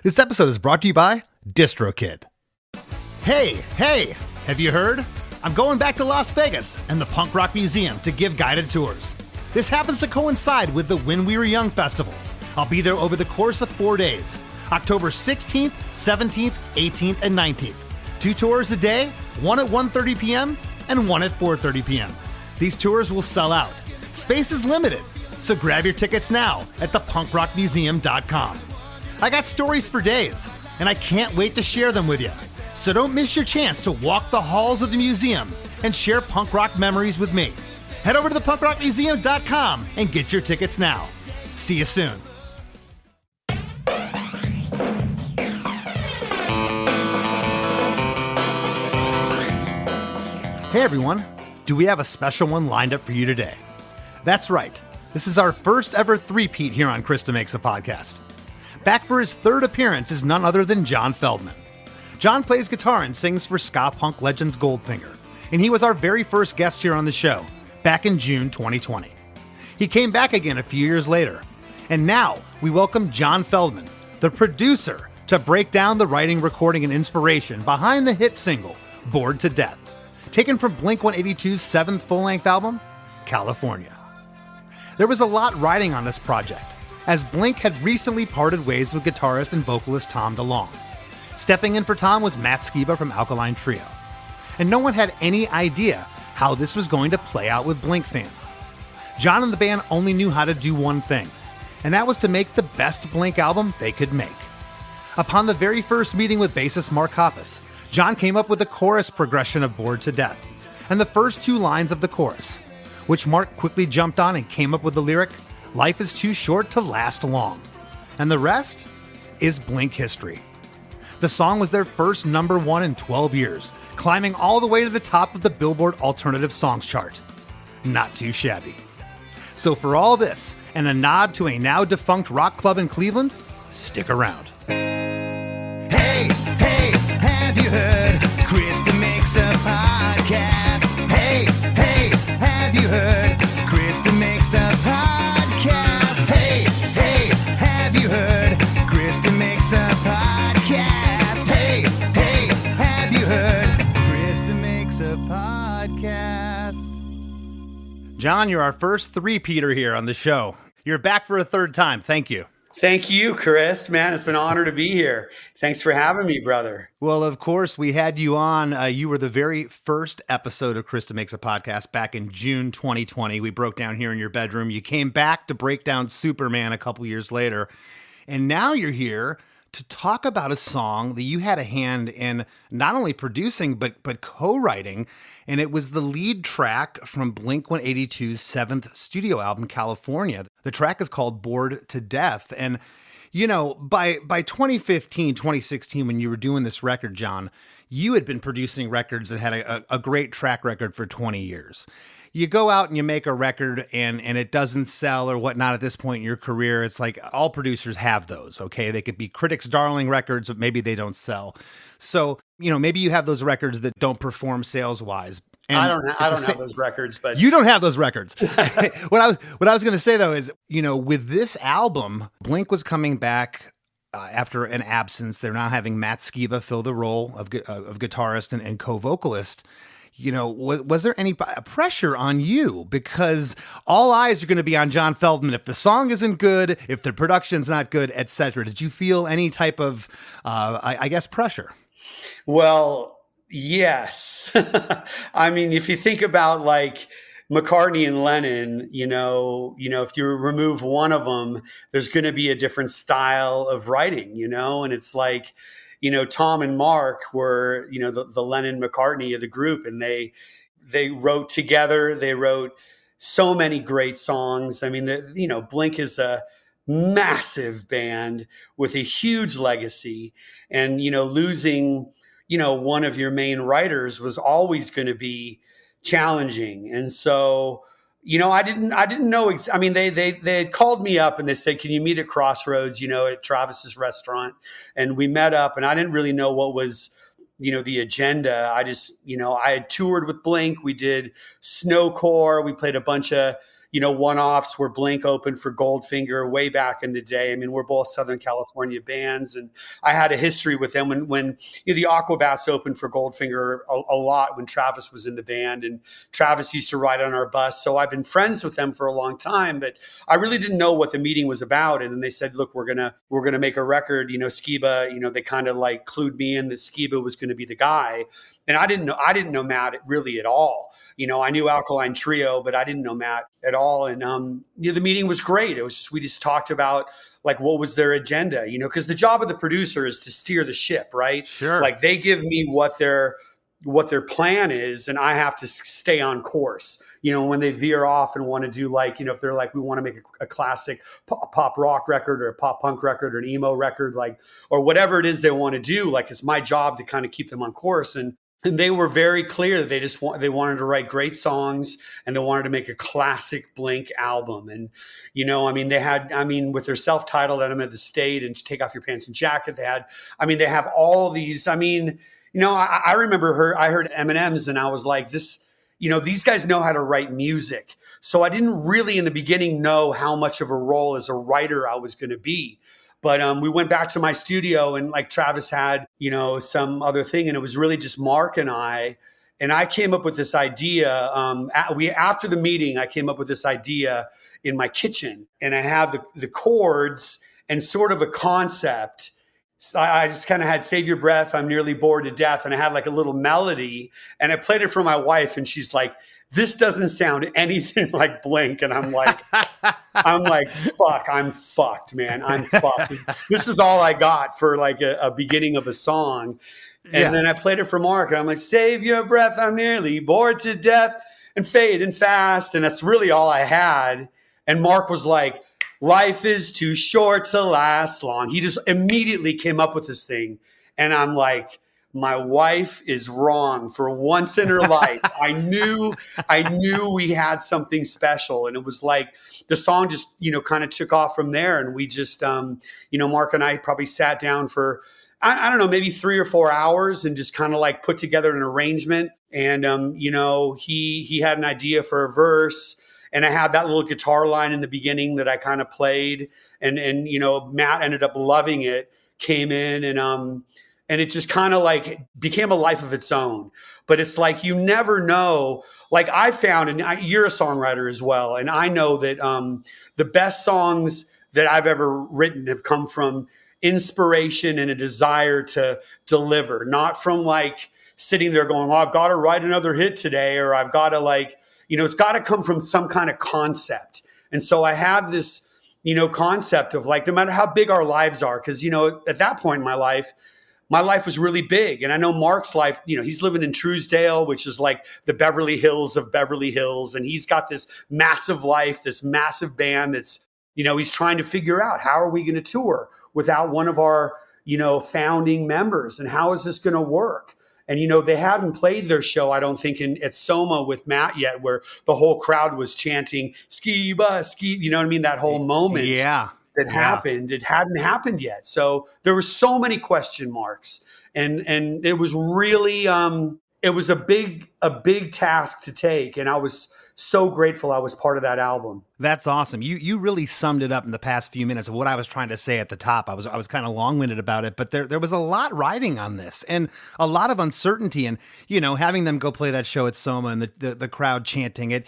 This episode is brought to you by DistroKid. Hey, have you heard? I'm going back to Las Vegas and the Punk Rock Museum to give guided tours. This happens to coincide with the When We Were Young festival. I'll be there over the course of 4 days, October 16th, 17th, 18th, and 19th. 2 tours a day, one at 1:30 p.m. and one at 4:30 p.m. These tours will sell out. Space is limited, so grab your tickets now at thepunkrockmuseum.com. I got stories for days, and I can't wait to share them with you. So don't miss your chance to walk the halls of the museum and share punk rock memories with me. Head over to thepunkrockmuseum.com and get your tickets now. See you soon. Hey everyone, do we have a special one lined up for you today? That's right, this is our first ever three-peat here on Chris DeMakes a Podcast. Back for his third appearance is none other than John Feldmann. John plays guitar and sings for ska punk legends Goldfinger, and he was our very first guest here on the show, back in June 2020. He came back again a few years later, and now we welcome John Feldmann, the producer, to break down the writing, recording, and inspiration behind the hit single, Bored to Death, taken from blink-182’s 7th full-length album, California. There was a lot riding on this project, as Blink had recently parted ways with guitarist and vocalist Tom DeLonge. Stepping in for Tom was Matt Skiba from Alkaline Trio. And no one had any idea how this was going to play out with Blink fans. John and the band only knew how to do one thing, and that was to make the best Blink album they could make. Upon the very first meeting with bassist Mark Hoppus, John came up with the chorus progression of Bored to Death, and the first 2 lines of the chorus, which Mark quickly jumped on and came up with the lyric, "Life is too short to last long." And the rest is Blink history. The song was their first #1 in 12 years, climbing all the way to the top of the Billboard Alternative Songs chart. Not too shabby. So for all this, and a nod to a now defunct rock club in Cleveland, stick around. Hey, have you heard? Chris DeMakes a Podcast. Hey, have you heard? Chris DeMakes a Podcast. Hey, have you heard? Chris DeMakes a Podcast. Hey, have you heard? Chris DeMakes a Podcast. John, you're our first three-peater here on the show. You're back for a third time. Thank you. Thank you, Chris. Man, it's an honor to be here. Thanks for having me, brother. Well, of course, we had you on. You were the very first episode of Chris DeMakes a Podcast back in June 2020. We broke down here in your bedroom. You came back to break down Superman a couple years later. And now you're here to talk about a song that you had a hand in not only producing, but co-writing. And it was the lead track from Blink-182’s 7th studio album, California. The track is called Bored to Death. And, you know, by 2015, 2016, when you were doing this record, John, you had been producing records that had a great track record for 20 years. You go out and you make a record and it doesn't sell or whatnot at this point in your career. It's like all producers have those, okay? They could be critics' darling records, but maybe they don't sell. So, you know, maybe you have those records that don't perform sales-wise. I don't have those records, but you don't have those records. What I was going to say though is, you know, with this album, Blink was coming back after an absence. They're now having Matt Skiba fill the role of guitarist and co-vocalist. You know, was there any pressure on you? Because all eyes are going to be on John Feldmann if the song isn't good, if the production's not good, etc. Did you feel any type of, I guess, pressure? Well, yes. I mean, if you think about like McCartney and Lennon, you know, if you remove one of them, there's going to be a different style of writing, you know, and it's like, you know, Tom and Mark were, you know, the Lennon McCartney of the group, and they wrote together. They wrote so many great songs. I mean, you know, Blink is a massive band with a huge legacy, and, you know, losing, you know, one of your main writers was always going to be challenging. And so, you know, I didn't know. I mean, they had called me up and they said, "Can you meet at Crossroads, you know, at Travis's restaurant?" And we met up, and I didn't really know what was, you know, the agenda. I just, you know, I had toured with Blink. We did Snowcore. We played a bunch of, one-offs where Blink opened for Goldfinger way back in the day. I mean, we're both Southern California bands, and I had a history with them when the Aquabats opened for Goldfinger a lot when Travis was in the band, and Travis used to ride on our bus. So I've been friends with them for a long time, but I really didn't know what the meeting was about. And then they said, look, we're gonna make a record. Skiba, they kind of like clued me in that Skiba was going to be the guy. And I didn't know Matt really at all. I knew Alkaline Trio, but I didn't know Matt at all. And the meeting was great. It was just, we just talked about like what was their agenda, because the job of the producer is to steer the ship, right? Sure. Like they give me what their plan is, and I have to stay on course. When they veer off and want to do like, if they're like, we want to make a classic pop rock record or a pop punk record or an emo record, like, or whatever it is they want to do, like it's my job to kind of keep them on course. And they were very clear that they wanted to write great songs, and they wanted to make a classic Blink album. And, they had with their self-titled Enema of the State and Take Off Your Pants and Jacket, they have all these, I remember I heard Eminem's and I was like, these guys know how to write music. So I didn't really in the beginning know how much of a role as a writer I was going to be. But we went back to my studio, and like Travis had, some other thing. And it was really just Mark and I came up with this idea. After the meeting, I came up with this idea in my kitchen, and I had the chords and sort of a concept. So I just kind of had Save Your Breath, I'm Nearly Bored to Death. And I had like a little melody, and I played it for my wife, and she's like, this doesn't sound anything like Blink. And I'm like, fuck, I'm fucked, man. I'm fucked. This is all I got for like a beginning of a song. And then I played it for Mark, and I'm like, save your breath, I'm nearly bored to death, and fade and fast. And that's really all I had. And Mark was like, life is too short to last long. He just immediately came up with this thing. And I'm like, my wife is wrong for once in her life. I knew we had something special. And it was like the song just, kind of took off from there. And we just, Mark and I probably sat down for, I don't know, maybe 3 or 4 hours and just kind of like put together an arrangement. And, he had an idea for a verse. And I had that little guitar line in the beginning that I kind of played. And Matt ended up loving it, came in, and it just kind of like became a life of its own. But it's like, you never know. Like I found, and you're a songwriter as well, and I know that the best songs that I've ever written have come from inspiration and a desire to deliver, not from like sitting there going, oh, I've got to write another hit today, or I've got to like, it's got to come from some kind of concept. And so I have this, concept of like, no matter how big our lives are, because, at that point in my life was really big. And I know Mark's life, he's living in Truesdale, which is like the Beverly Hills of Beverly Hills. And he's got this massive life, this massive band that's, he's trying to figure out, how are we going to tour without one of our, founding members? And how is this going to work? And, they hadn't played their show, I don't think, at Soma with Matt yet, where the whole crowd was chanting, Skiba, Skiba, you know what I mean? That whole moment. Yeah. That happened, it hadn't happened yet. So there were so many question marks, and it was really it was a big task to take, and I was so grateful I was part of that album. That's awesome. You really summed it up in the past few minutes of what I was trying to say at the top. I was kind of long-winded about it, but there was a lot riding on this and a lot of uncertainty, and having them go play that show at Soma and the crowd chanting it,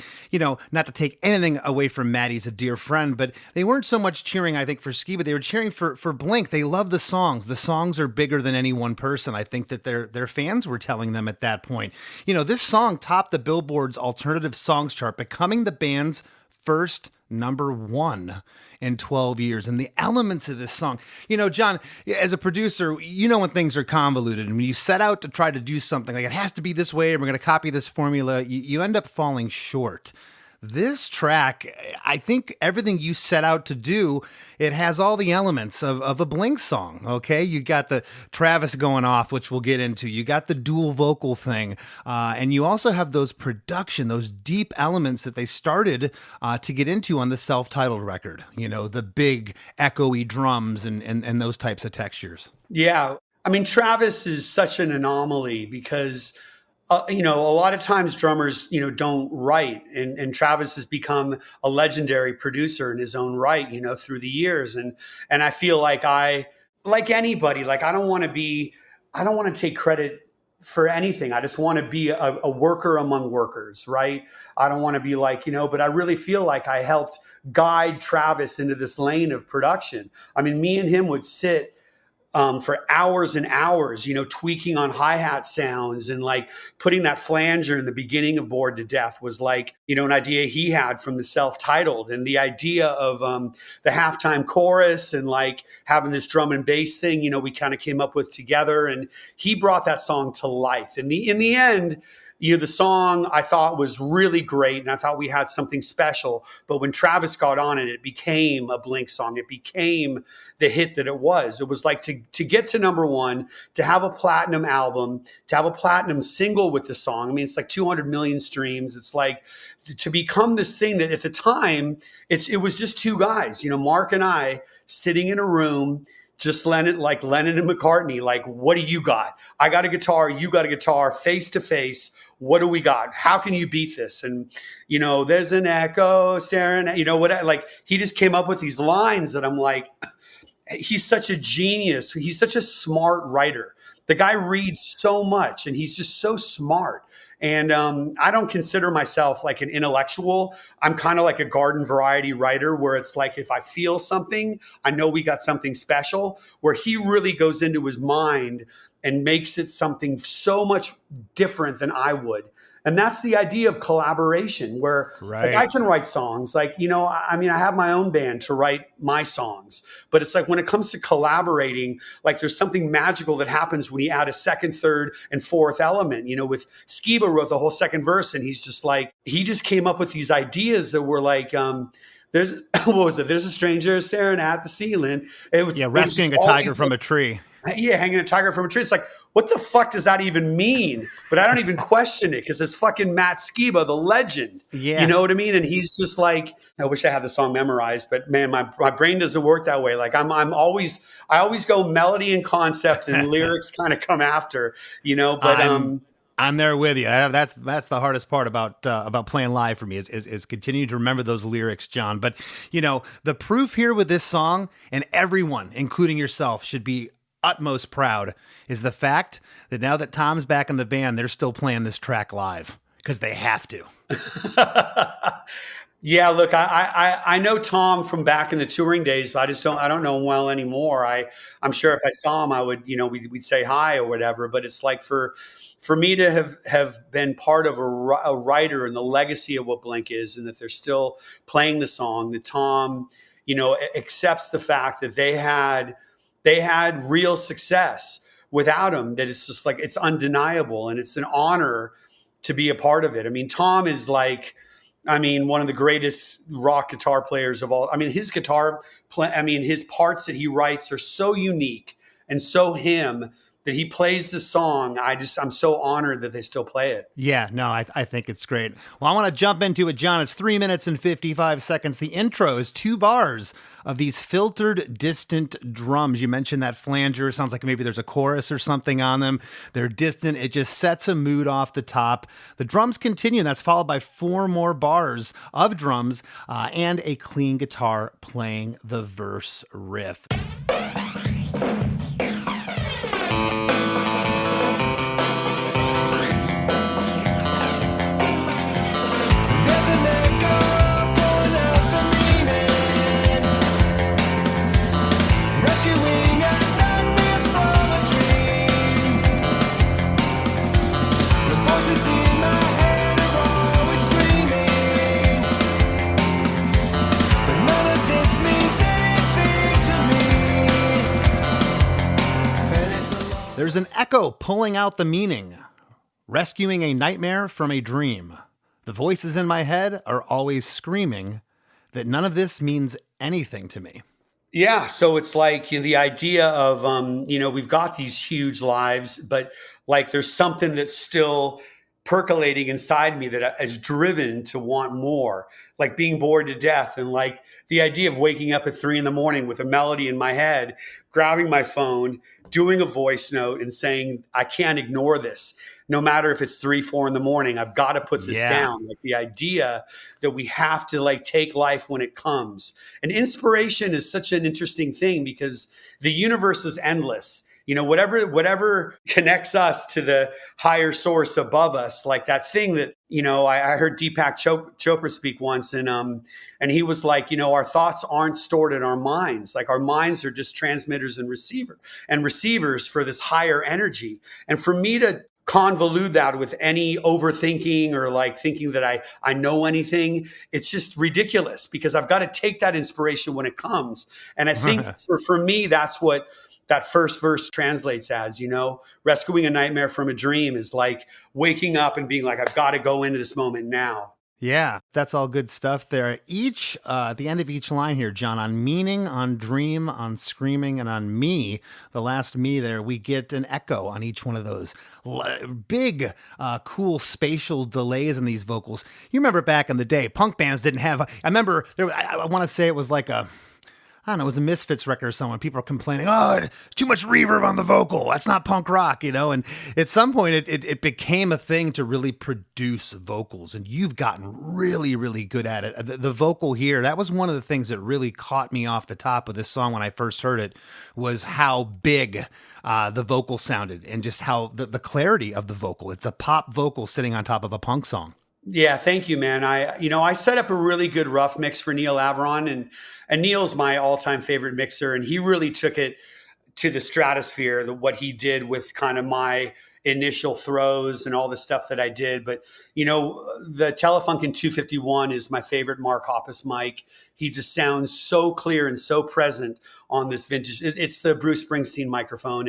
not to take anything away from Matt, he's a dear friend, but they weren't so much cheering, I think, for Skiba. They were cheering for Blink. They love the songs. The songs are bigger than any one person. I think that their fans were telling them at that point. This song topped the Billboard's alternative songs chart, becoming the band's first #1 in 12 years. And the elements of this song, John, as a producer, when things are convoluted and when you set out to try to do something like it has to be this way and we're going to copy this formula, you end up falling short. This track, I think everything you set out to do, it has all the elements of a Blink song, okay? You got the Travis going off, which we'll get into. You got the dual vocal thing. And you also have those deep elements that they started to get into on the self-titled record. The big echoey drums and those types of textures. Yeah. Travis is such an anomaly because a lot of times drummers, don't write, and Travis has become a legendary producer in his own right, through the years. And I feel like like anybody, like I don't want to take credit for anything. I just want to be a worker among workers, right? I don't want to be like, but I really feel like I helped guide Travis into this lane of production. I mean, me and him would sit for hours and hours, tweaking on hi-hat sounds, and like putting that flanger in the beginning of Bored to Death was like, an idea he had from the self-titled, and the idea of the halftime chorus and like having this drum and bass thing, we kind of came up with together, and he brought that song to life. And in the end, the song I thought was really great, and I thought we had something special. But when Travis got on it, it became a Blink song. It became the hit that it was. It was like to get to number one, to have a platinum album, to have a platinum single with the song. I mean, it's like 200 million streams. It's like to become this thing that at the time, it was just two guys, Mark and I sitting in a room, just Lennon and McCartney, like, what do you got? I got a guitar, you got a guitar, face to face. What do we got? How can you beat this? And, there's an echo staring at, like, he just came up with these lines that I'm like, he's such a genius. He's such a smart writer. The guy reads so much, and he's just so smart. And I don't consider myself like an intellectual. I'm kind of like a garden variety writer, where it's like, if I feel something, I know we got something special, where he really goes into his mind and makes it something so much different than I would. And that's the idea of collaboration, where like, I can write songs. Like, I have my own band to write my songs. But it's like when it comes to collaborating, like there's something magical that happens when you add a second, third, and fourth element. With Skiba wrote the whole second verse, and he's just like, he just came up with these ideas that were like, there's what was it? There's a stranger staring at the ceiling. Rescuing a tiger from a tree. Yeah, hanging a tiger from a tree. It's like, what the fuck does that even mean? But I don't even question it, because it's fucking Matt Skiba, the legend. Yeah. You know what I mean? And he's just like, I wish I had the song memorized, but man, my brain doesn't work that way. Like I always go melody and concept, and lyrics kind of come after, but I'm there with you. That's the hardest part about playing live for me is continuing to remember those lyrics, John. But the proof here with this song, and everyone, including yourself, should be utmost proud, is the fact that now that Tom's back in the band, they're still playing this track live because they have to. Yeah, look, I know Tom from back in the touring days, but I don't know him well anymore. I'm sure if I saw him, I would, we'd say hi or whatever. But it's like for me to have been part of a writer and the legacy of what Blink is, and that they're still playing the song, that Tom, accepts the fact that they had real success without him, that it's just like, it's undeniable, and it's an honor to be a part of it. I mean, Tom is like, one of the greatest rock guitar players of all. His his parts that he writes are so unique and so him, that he plays the song. I'm so honored that they still play it. Yeah, no, I think it's great. Well, I want to jump into it, John. It's 3 minutes and 55 seconds. The intro is 2 bars of these filtered, distant drums. You mentioned that flanger. Sounds like maybe there's a chorus or something on them. They're distant. It just sets a mood off the top. The drums continue, and that's followed by 4 more bars of drums and a clean guitar playing the verse riff. There's an echo pulling out the meaning, rescuing a nightmare from a dream. The voices in my head are always screaming that none of this means anything to me. Yeah. So it's like the idea of, we've got these huge lives, but like there's something that's still percolating inside me that is driven to want more, like being bored to death. And like the idea of waking up at 3 a.m. with a melody in my head, grabbing my phone, doing a voice note and saying, I can't ignore this. No matter if it's 3, 4 a.m, I've got to put this down. Like the idea that we have to like take life when it comes. And inspiration is such an interesting thing because the universe is endless. You know, whatever connects us to the higher source above us, like that thing that, you know, I heard Deepak Chopra speak once, and he was like, you know, our thoughts aren't stored in our minds. Like our minds are just transmitters and receivers for this higher energy. And for me to convolute that with any overthinking or like thinking that I know anything, it's just ridiculous because I've got to take that inspiration when it comes. And I think for me, that's what that first verse translates as, you know, rescuing a nightmare from a dream is like waking up and being like, I've got to go into this moment now. Yeah, that's all good stuff there. At the end of each line here, John, on meaning, on dream, on screaming, and on me, the last me there, we get an echo on each one of those. Big, cool spatial delays in these vocals. You remember back in the day, punk bands didn't have, I remember, I want to say it was like I don't know, it was a Misfits record or someone. People are complaining, oh, too much reverb on the vocal. That's not punk rock, you know? And at some point, it became a thing to really produce vocals. And you've gotten really, really good at it. The vocal here, that was one of the things that really caught me off the top of this song when I first heard it, was how big the vocal sounded and just how the clarity of the vocal. It's a pop vocal sitting on top of a punk song. Yeah, thank you, man. I set up a really good rough mix for Neil Averon, and Neil's my all-time favorite mixer, and he really took it to the stratosphere, what he did with kind of my initial throws and all the stuff that I did. But, you know, the Telefunken 251 is my favorite Mark Hoppus mic. He just sounds so clear and so present on this vintage. It's the Bruce Springsteen microphone.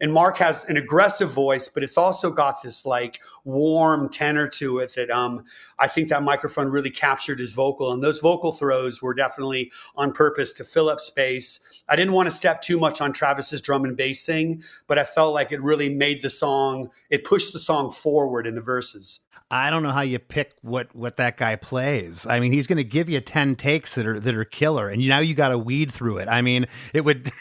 And Mark has an aggressive voice, but it's also got this like warm tenor to it that I think that microphone really captured his vocal. And those vocal throws were definitely on purpose to fill up space. I didn't want to step too much on Travis's drum and bass thing, but I felt like it really made the song, it pushed the song forward in the verses. I don't know how you pick what that guy plays. I mean, he's going to give you 10 takes that are killer, and now you got to weed through it. I mean, it would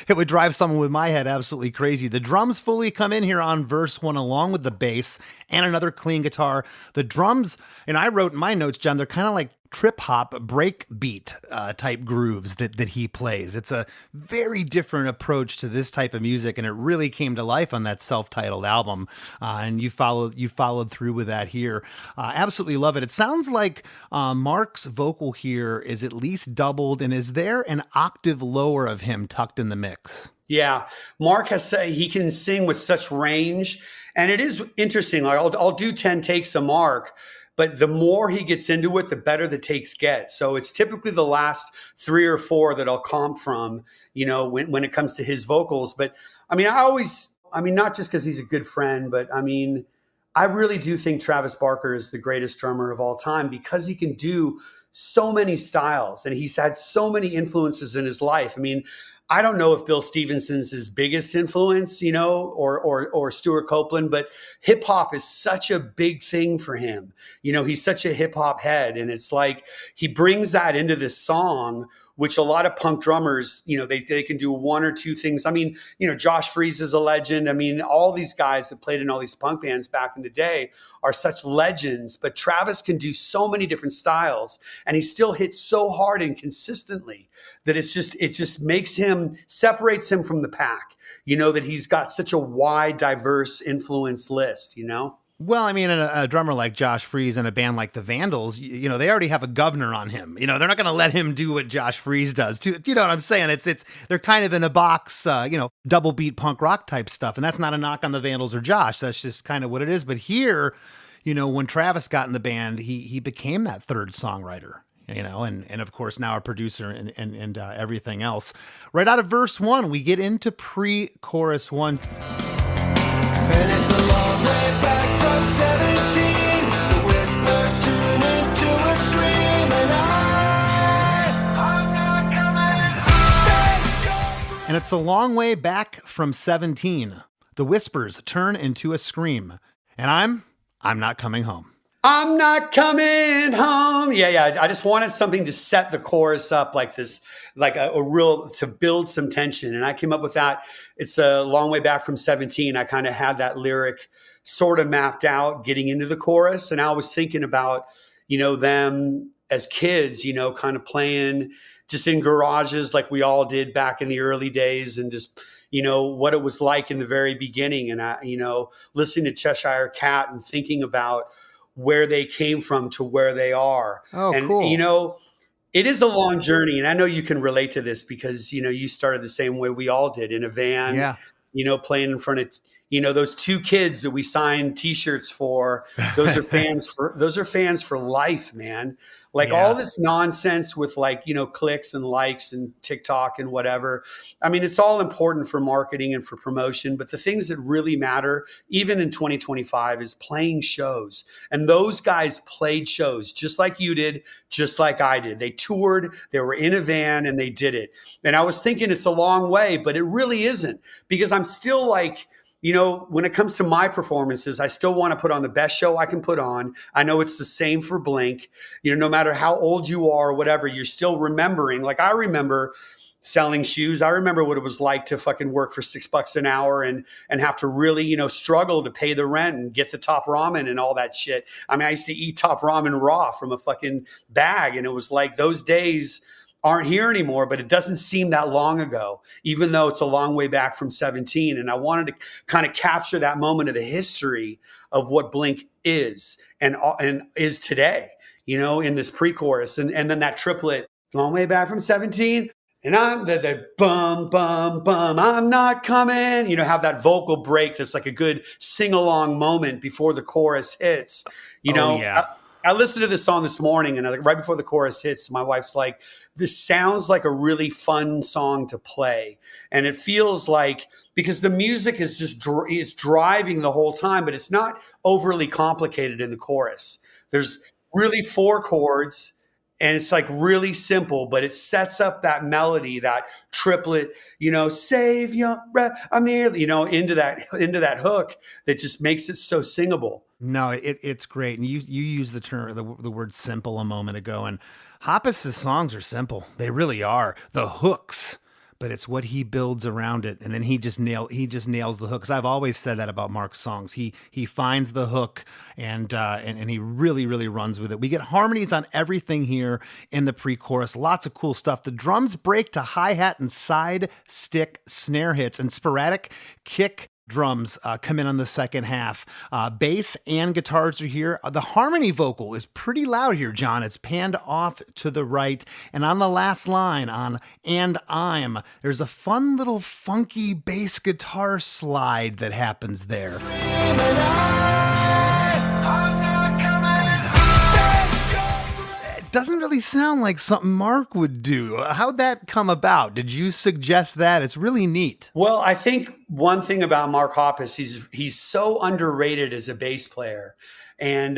it would drive someone with my head absolutely crazy. The drums fully come in here on verse 1 along with the bass and another clean guitar. The drums, and I wrote in my notes, John, they're kind of like trip hop break beat type grooves that he plays. It's a very different approach to this type of music, and it really came to life on that self-titled album. And you followed through with that here. Absolutely love it. It sounds like Mark's vocal here is at least doubled, and is there an octave lower of him tucked in the mix? Yeah, Mark he can sing with such range, and it is interesting. Like I'll do 10 takes of Mark, but the more he gets into it, the better the takes get. So it's typically the last 3 or 4 that I'll comp from, you know, when it comes to his vocals. But I mean, not just because he's a good friend, but I mean, I really do think Travis Barker is the greatest drummer of all time because he can do so many styles and he's had so many influences in his life. I mean, I don't know if Bill Stevenson's his biggest influence, you know, or Stuart Copeland, but hip hop is such a big thing for him. You know, he's such a hip hop head, and it's like he brings that into this song, which a lot of punk drummers, you know, they can do 1 or 2 things. I mean, you know, Josh Freese is a legend. I mean, all these guys that played in all these punk bands back in the day are such legends, but Travis can do so many different styles, and he still hits so hard and consistently that it just separates him from the pack, you know, that he's got such a wide, diverse influence list, you know? Well, I mean, a drummer like Josh Freese and a band like the Vandals, you know, they already have a governor on him. You know, they're not going to let him do what Josh Freese does. You know what I'm saying? They're kind of in a box, you know, double beat punk rock type stuff. And that's not a knock on the Vandals or Josh. That's just kind of what it is. But here, you know, when Travis got in the band, he became that third songwriter. You know, and of course now a producer and everything else. Right out of verse 1, we get into pre-chorus 1. And it's a long way back from 17. The whispers turn into a scream, and I'm not coming. And it's a long way back from 17. The whispers turn into a scream, and I'm I'm Not Coming Home. I'm not coming home. Yeah. I just wanted something to set the chorus up like this, like a real, to build some tension. And I came up with that. It's a long way back from 17. I kind of had that lyric sort of mapped out getting into the chorus. And I was thinking about, them as kids, kind of playing just in garages like we all did back in the early days, and just, what it was like in the very beginning. And I, listening to Cheshire Cat and thinking about where they came from to where they are. Oh, and, cool. it is a long journey. And I know you can relate to this because, you started the same way we all did, in a van, Yeah. Playing in front of, those two kids that we signed t-shirts for. Those are fans for life, man. Like all this nonsense with like, clicks and likes and TikTok and whatever. I mean, it's all important for marketing and for promotion, but the things that really matter, even in 2025, is playing shows. And those guys played shows just like you did, just like I did. They toured, they were in a van, and they did it. And I was thinking it's a long way, but it really isn't, because I'm still like, when it comes to my performances, I still want to put on the best show I can put on. I know it's the same for Blink. No matter how old you are or whatever, you're still remembering. Like I remember selling shoes. I remember what it was like to fucking work for $6 an hour and have to really, struggle to pay the rent and get the top ramen and all that shit. I mean, I used to eat top ramen raw from a fucking bag. And it was like those days aren't here anymore, but it doesn't seem that long ago, even though it's a long way back from 17. And I wanted to kind of capture that moment of the history of what Blink is and is today, in this pre-chorus. And then that triplet, long way back from 17. And I'm the bum, bum, bum, I'm not coming, have that vocal break that's like a good sing-along moment before the chorus hits, I listened to this song this morning, and right before the chorus hits, my wife's like, this sounds like a really fun song to play. And it feels like, because the music is just is driving the whole time, but it's not overly complicated in the chorus. There's really 4 chords, and it's like really simple, but it sets up that melody, that triplet, save your breath, I'm nearly, into that hook that just makes it so singable. No, it's great. And you used the term, the word simple a moment ago, and Hoppus' songs are simple. They really are. The hooks, but it's what he builds around it. And then he just nails the hooks. I've always said that about Mark's songs. He finds the hook and he really, really runs with it. We get harmonies on everything here in the pre-chorus. Lots of cool stuff. The drums break to hi-hat and side stick snare hits, and sporadic kick drums come in on the second half. Bass and guitars are here. The harmony vocal is pretty loud here, John. It's panned off to the right. And on the last line, on "And I'm," there's a fun little funky bass guitar slide that happens there. Doesn't really sound like something Mark would do. How'd that come about? Did you suggest that? It's really neat. Well, I think one thing about Mark Hoppus, he's so underrated as a bass player. And,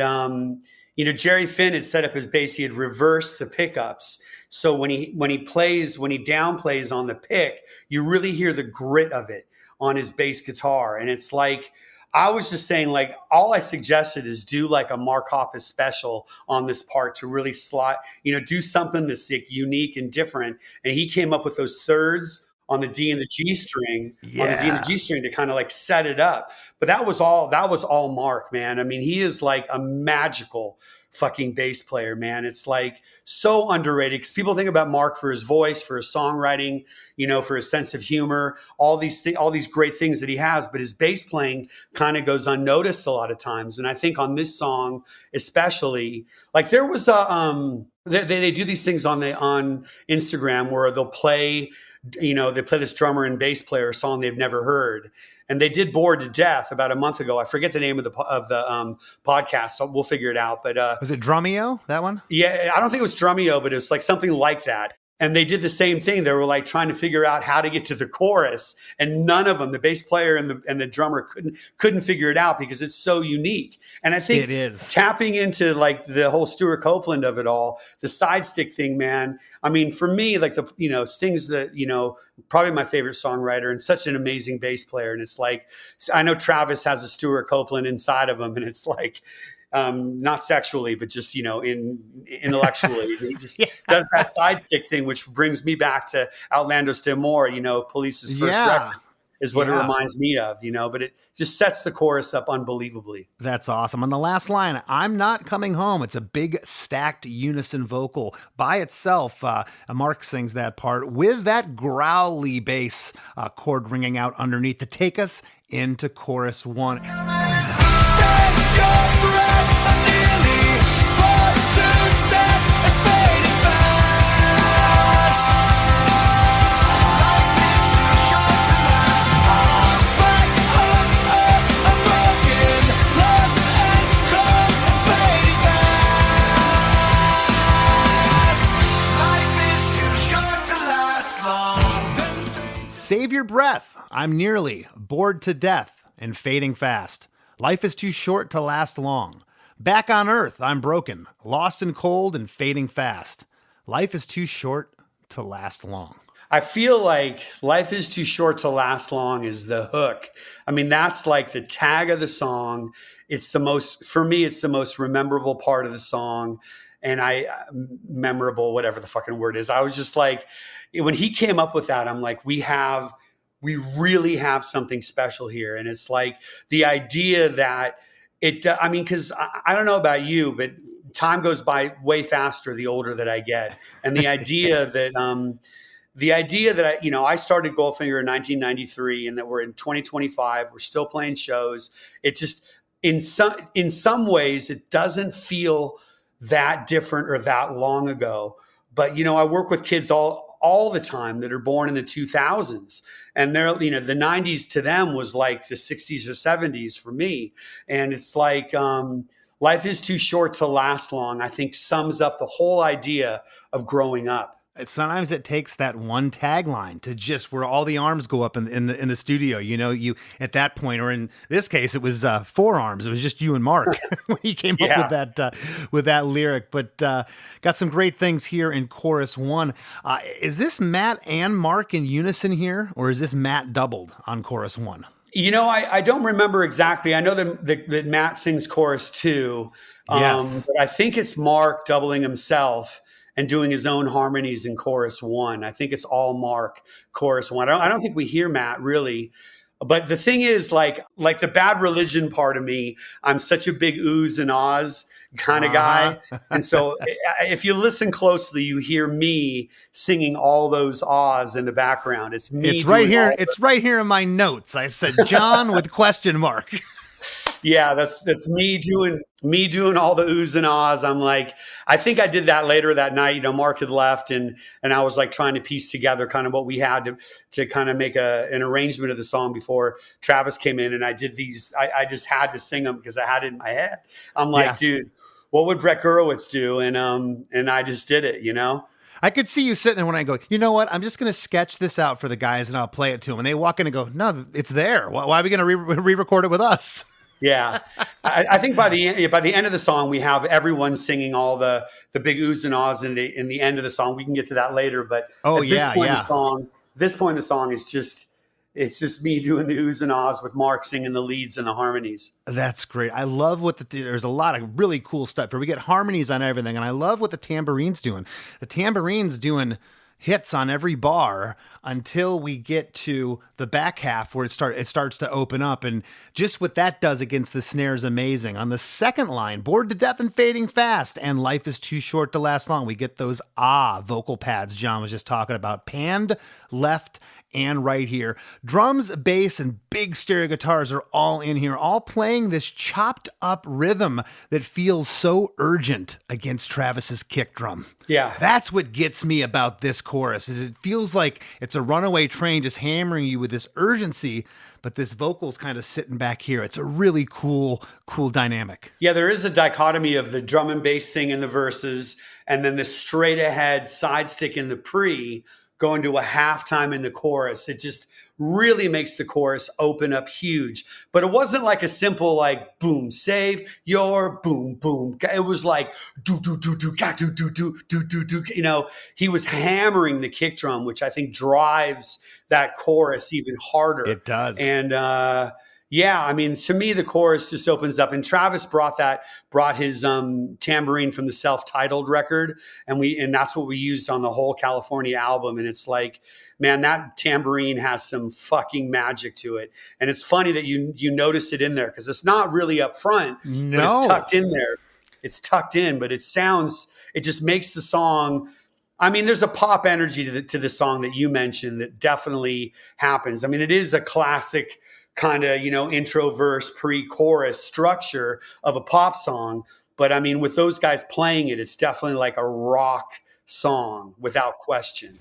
Jerry Finn had set up his bass. He had reversed the pickups. So when he downplays on the pick, you really hear the grit of it on his bass guitar. And it's like, I was just saying, like, all I suggested is do like a Mark Hoppus special on this part to really slot, do something that's like unique and different. And he came up with those thirds on the D and the G string, to kind of like set it up. But that was all Mark, man. I mean, he is like a magical fucking bass player, man. It's like so underrated because people think about Mark for his voice, for his songwriting, for his sense of humor, all these great things that he has. But his bass playing kind of goes unnoticed a lot of times. And I think on this song, especially, like there was they do these things on Instagram where they'll play, they play this drummer and bass player a song they've never heard. And they did Bored to Death about a month ago. I forget the name of the podcast. So we'll figure it out. But was it Drumeo, that one? Yeah, I don't think it was Drumeo, but it was like something like that. And they did the same thing. They were like trying to figure out how to get to the chorus, and none of them, the bass player and the drummer, couldn't figure it out because it's so unique. And I think it is tapping into like the whole Stuart Copeland of it all, the side stick thing, man. I mean, for me, like Sting's probably my favorite songwriter and such an amazing bass player. And it's like, I know Travis has a Stuart Copeland inside of him, and it's like, not sexually, but just, intellectually. He just does that side stick thing, which brings me back to Outlandos de Amor, Police's first record is what it reminds me of, but it just sets the chorus up unbelievably. That's awesome. On the last line, I'm not coming home. It's a big stacked unison vocal by itself. Mark sings that part with that growly bass chord ringing out underneath to take us into chorus 1. Save your breath. I'm nearly bored to death and fading fast. Life is too short to last long. Back on earth, I'm broken, lost and cold and fading fast. Life is too short to last long. I feel like life is too short to last long is the hook. I mean, that's like the tag of the song. For me, it's the most memorable part of the song. And memorable, whatever the fucking word is. I was just like, when he came up with that, I'm like, we really have something special here. And it's like the idea that because I don't know about you, but time goes by way faster the older that I get. And the idea that, I started Goldfinger in 1993 and that we're in 2025, we're still playing shows. It just, in some ways, it doesn't feel that different or that long ago. But, I work with kids all the time that are born in the 2000s, and they're, the 90s to them was like the 60s or 70s for me. And it's like, life is too short to last long, I think sums up the whole idea of growing up. Sometimes it takes that one tagline to just where all the arms go up in the studio. You at that point, or in this case, it was 4 arms. It was just you and Mark when he came up with that lyric. But got some great things here in chorus 1. Is this Matt and Mark in unison here, or is this Matt doubled on chorus 1? I don't remember exactly. I know that Matt sings chorus 2. Yes. But I think it's Mark doubling himself and doing his own harmonies in chorus 1. I think it's all Mark, chorus 1. I don't think we hear Matt really. But the thing is, like the Bad Religion part of me, I'm such a big oohs and ahs kind of guy. And so if you listen closely, you hear me singing all those ahs in the background. It's me. It's right here. It's right here in my notes. I said John with question mark. Yeah, that's me doing all the oohs and ahs. I'm like, I think I did that later that night. Mark had left, and I was like trying to piece together kind of what we had to kind of make an arrangement of the song before Travis came in, and I did these. I just had to sing them because I had it in my head. I'm like, dude, what would Brett Gurewitz do? And I just did it. I could see you sitting there when I go, you know what? I'm just going to sketch this out for the guys and I'll play it to them. And they walk in and go, no, it's there. Why are we going to re-record it with us? Yeah, I think by the end of the song, we have everyone singing all the big oohs and ahs in the end of the song. We can get to that later, but this point in the song is just me doing the oohs and ahs with Mark singing the leads and the harmonies. That's great. I love there's a lot of really cool stuff where we get harmonies on everything, and I love what the tamborine's doing. The tamborine's doing hits on every bar until we get to the back half where it starts to open up, and just what that does against the snare is amazing. On the second line, bored to death and fading fast, and life is too short to last long, we get those vocal pads John was just talking about, panned left and right here. Drums, bass, and big stereo guitars are all in here, all playing this chopped up rhythm that feels so urgent against Travis's kick drum. Yeah. That's what gets me about this chorus, is it feels like it's a runaway train just hammering you with this urgency, but this vocal's kind of sitting back here. It's a really cool dynamic. Yeah, there is a dichotomy of the drum and bass thing in the verses, and then the straight ahead side stick in the pre going to a halftime in the chorus. It just really makes the chorus open up huge. But it wasn't like a simple like boom, save your boom, boom. It was like do do do do ga do do do do do do. You know, he was hammering the kick drum, which I think drives that chorus even harder. It does. And yeah, I mean, to me, the chorus just opens up. And Travis brought his tambourine from the self-titled record, and that's what we used on the whole California album. And it's like, man, that tambourine has some fucking magic to it. And it's funny that you notice it in there, because it's not really up front, but it's tucked in there. It's tucked in, but it just makes the song. I mean, there's a pop energy to the song that you mentioned that definitely happens. I mean, it is a classic kind of, intro verse pre-chorus structure of a pop song. But I mean, with those guys playing it, it's definitely like a rock song without question.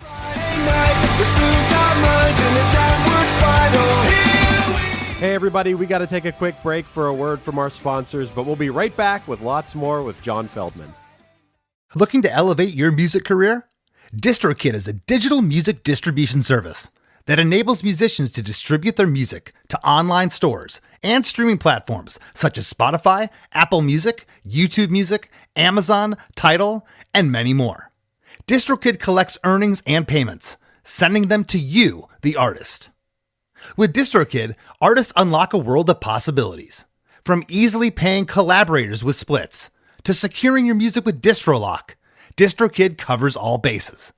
Hey everybody, we got to take a quick break for a word from our sponsors, but we'll be right back with lots more with John Feldmann. Looking to elevate your music career? DistroKid is a digital music distribution service that enables musicians to distribute their music to online stores and streaming platforms such as Spotify, Apple Music, YouTube Music, Amazon, Tidal, and many more. DistroKid collects earnings and payments, sending them to you, the artist. With DistroKid, artists unlock a world of possibilities. From easily paying collaborators with splits to securing your music with DistroLock, DistroKid covers all bases.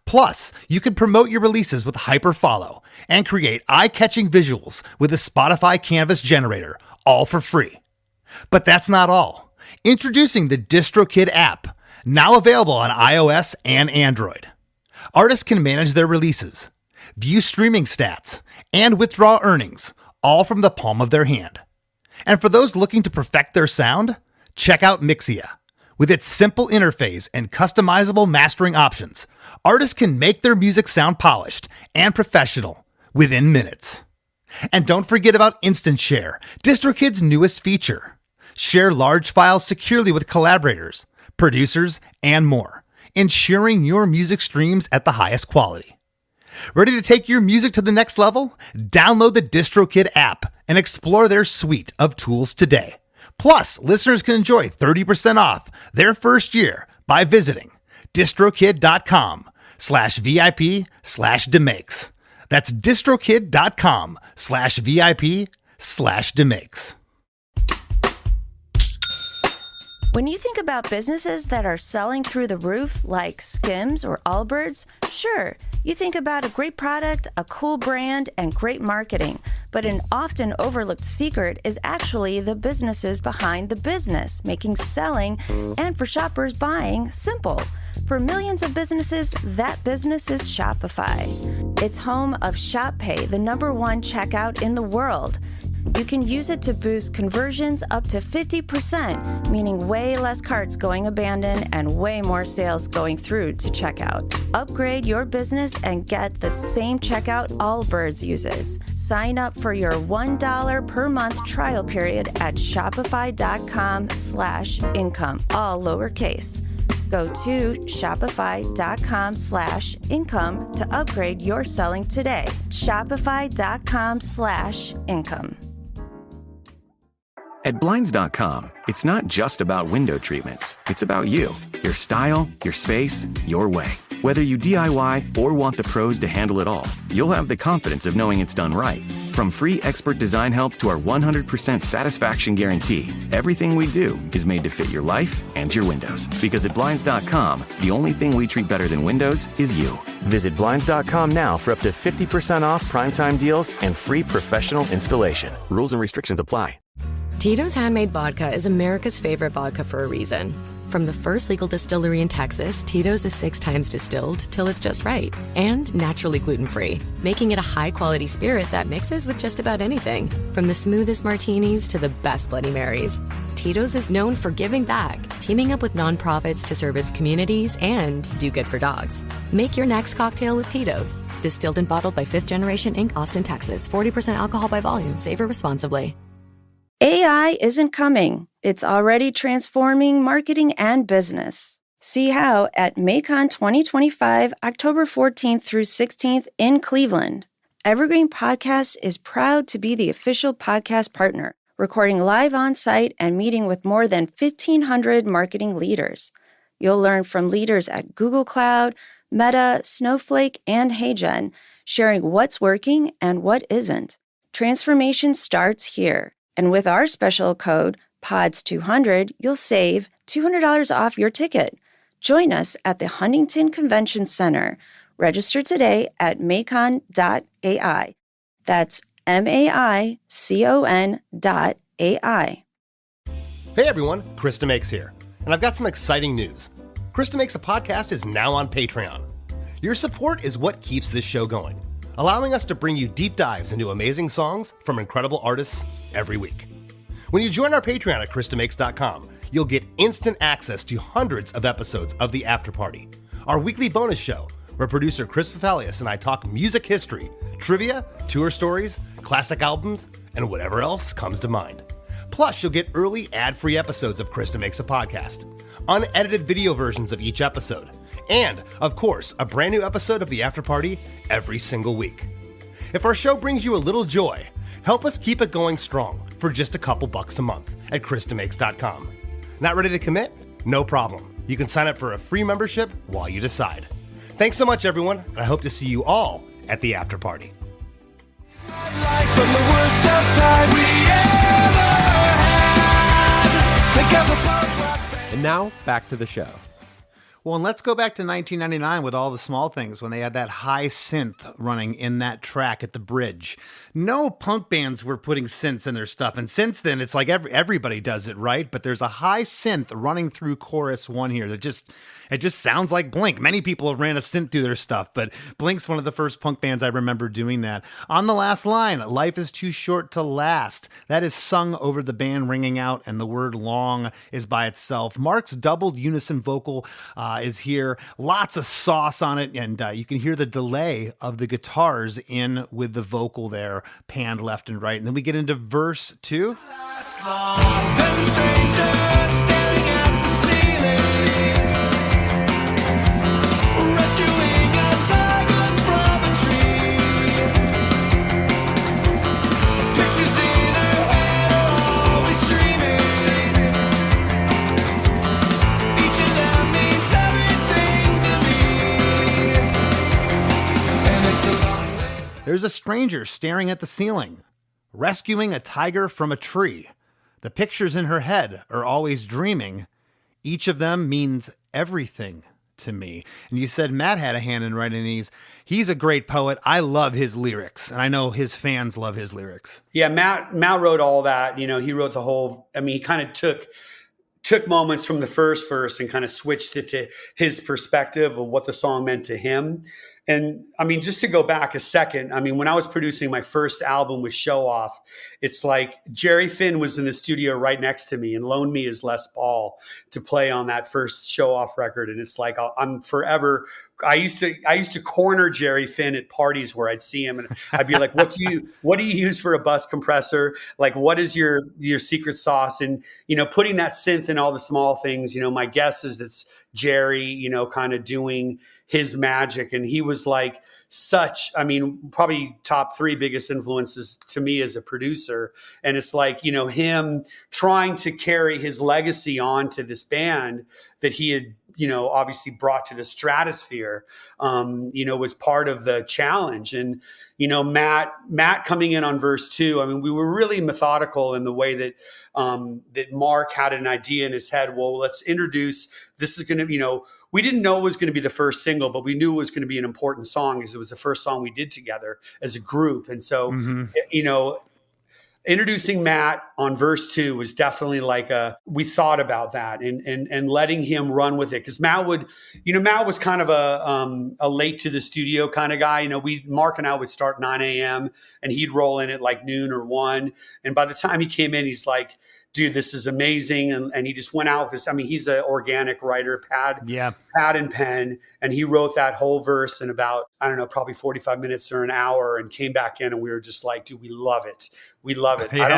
Plus, you can promote your releases with Hyperfollow and create eye-catching visuals with a Spotify Canvas generator, all for free. But that's not all. Introducing the DistroKid app, now available on iOS and Android. Artists can manage their releases, view streaming stats, and withdraw earnings, all from the palm of their hand. And for those looking to perfect their sound, check out Mixia. With its simple interface and customizable mastering options, artists can make their music sound polished and professional within minutes. And don't forget about Instant Share, DistroKid's newest feature. Share large files securely with collaborators, producers, and more, ensuring your music streams at the highest quality. Ready to take your music to the next level? Download the DistroKid app and explore their suite of tools today. Plus, listeners can enjoy 30% off their first year by visiting distrokid.com/VIP/DeMakes. That's distrokid.com/VIP/DeMakes. When you think about businesses that are selling through the roof like Skims or Allbirds, sure, you think about a great product, a cool brand, and great marketing. But an often overlooked secret is actually the businesses behind the business, making selling and for shoppers buying simple. For millions of businesses, that business is Shopify. It's home of ShopPay, the #1 checkout in the world. You can use it to boost conversions up to 50%, meaning way less carts going abandoned and way more sales going through to checkout. Upgrade your business and get the same checkout Allbirds uses. Sign up for your $1 per month trial period at shopify.com/income, all lowercase. Go to shopify.com/income to upgrade your selling today. Shopify.com/income. At Blinds.com, it's not just about window treatments. It's about you, your style, your space, your way. Whether you DIY or want the pros to handle it all, you'll have the confidence of knowing it's done right. From free expert design help to our 100% satisfaction guarantee, everything we do is made to fit your life and your windows. Because at Blinds.com, the only thing we treat better than windows is you. Visit Blinds.com now for up to 50% off primetime deals and free professional installation. Rules and restrictions apply. Tito's Handmade Vodka is America's favorite vodka for a reason. From the first legal distillery in Texas, Tito's is 6 times distilled till it's just right. And naturally gluten-free, making it a high-quality spirit that mixes with just about anything. From the smoothest martinis to the best Bloody Marys. Tito's is known for giving back, teaming up with nonprofits to serve its communities and do good for dogs. Make your next cocktail with Tito's. Distilled and bottled by 5th Generation Inc., Austin, Texas. 40% alcohol by volume. Savor responsibly. AI isn't coming. It's already transforming marketing and business. See how at MACON 2025, October 14th through 16th in Cleveland. Evergreen Podcasts is proud to be the official podcast partner, recording live on site and meeting with more than 1,500 marketing leaders. You'll learn from leaders at Google Cloud, Meta, Snowflake, and HeyGen, sharing what's working and what isn't. Transformation starts here. And with our special code, PODS200, you'll save $200 off your ticket. Join us at the Huntington Convention Center. Register today at macon.ai. That's MAICON.ai. Hey everyone, Chris DeMakes here, and I've got some exciting news. Chris DeMakes a Podcast is now on Patreon. Your support is what keeps this show going, allowing us to bring you deep dives into amazing songs from incredible artists every week. When you join our Patreon at chrisdemakes.com, you'll get instant access to hundreds of episodes of The After Party, our weekly bonus show where producer Chris Fafalius and I talk music history, trivia, tour stories, classic albums, and whatever else comes to mind. Plus, you'll get early ad-free episodes of Chris DeMakes a Podcast, unedited video versions of each episode, and, of course, a brand new episode of The After Party every single week. If our show brings you a little joy, help us keep it going strong for just a couple bucks a month at chrisdemakes.com. Not ready to commit? No problem. You can sign up for a free membership while you decide. Thanks so much, everyone, and I hope to see you all at the after party. Like from the worst of times we ever had. Think of a punk rock band. And now, back to the show. Well, and let's go back to 1999 with All the Small Things when they had that high synth running in that track at the bridge. No punk bands were putting synths in their stuff, and since then it's like everybody does it, right? But there's a high synth running through chorus 1 here that just sounds like Blink. Many people have ran a synth through their stuff, but Blink's one of the first punk bands I remember doing that. On the last line, life is too short to last. That is sung over the band ringing out, and the word long is by itself. Mark's doubled unison vocal is here. Lots of sauce on it, and you can hear the delay of the guitars in with the vocal there, panned left and right. And then we get into verse 2. There's a stranger staring at the ceiling, rescuing a tiger from a tree. Pictures in her head are always dreaming. Each of them means everything to me. And it's a long way. There's a stranger staring at the ceiling, rescuing a tiger from a tree. The pictures in her head are always dreaming. Each of them means everything to me. And you said Matt had a hand in writing these. He's a great poet. I love his lyrics, and I know his fans love his lyrics. Yeah, Matt wrote all that. You know, he wrote the whole. I mean, he kind of took moments from the first verse and kind of switched it to his perspective of what the song meant to him. And I mean, just to go back a second, I mean, when I was producing my first album with Show Off, it's like Jerry Finn was in the studio right next to me and loaned me his Les Paul to play on that first Show Off record. And it's like, I'm forever. I used to corner Jerry Finn at parties where I'd see him and I'd be like, what do you use for a bus compressor? Like, what is your secret sauce? And, you know, putting that synth in All the Small Things, you know, my guess is it's Jerry, you know, kind of doing his magic. And he was like probably top 3 biggest influences to me as a producer. And it's like, you know, him trying to carry his legacy on to this band that he had, you know, obviously brought to the stratosphere, you know, was part of the challenge. And, you know, Matt coming in on verse 2, I mean, we were really methodical in the way that, that Mark had an idea in his head. Well, let's introduce, this is going to, you know, we didn't know it was going to be the first single, but we knew it was going to be an important song because it was the first song we did together as a group. And so, you know, introducing Matt on verse 2 was definitely like we thought about that and letting him run with it. Cause Matt was kind of a late to the studio kind of guy. Mark and I would start 9 a.m. and he'd roll in at like noon or 1. And by the time he came in, he's like, dude, this is amazing. And he just went out with this. I mean, he's an organic writer, pad and pen. And he wrote that whole verse in about, I don't know, probably 45 minutes or an hour, and came back in, and we were just like, dude, we love it. We love it. Yeah. I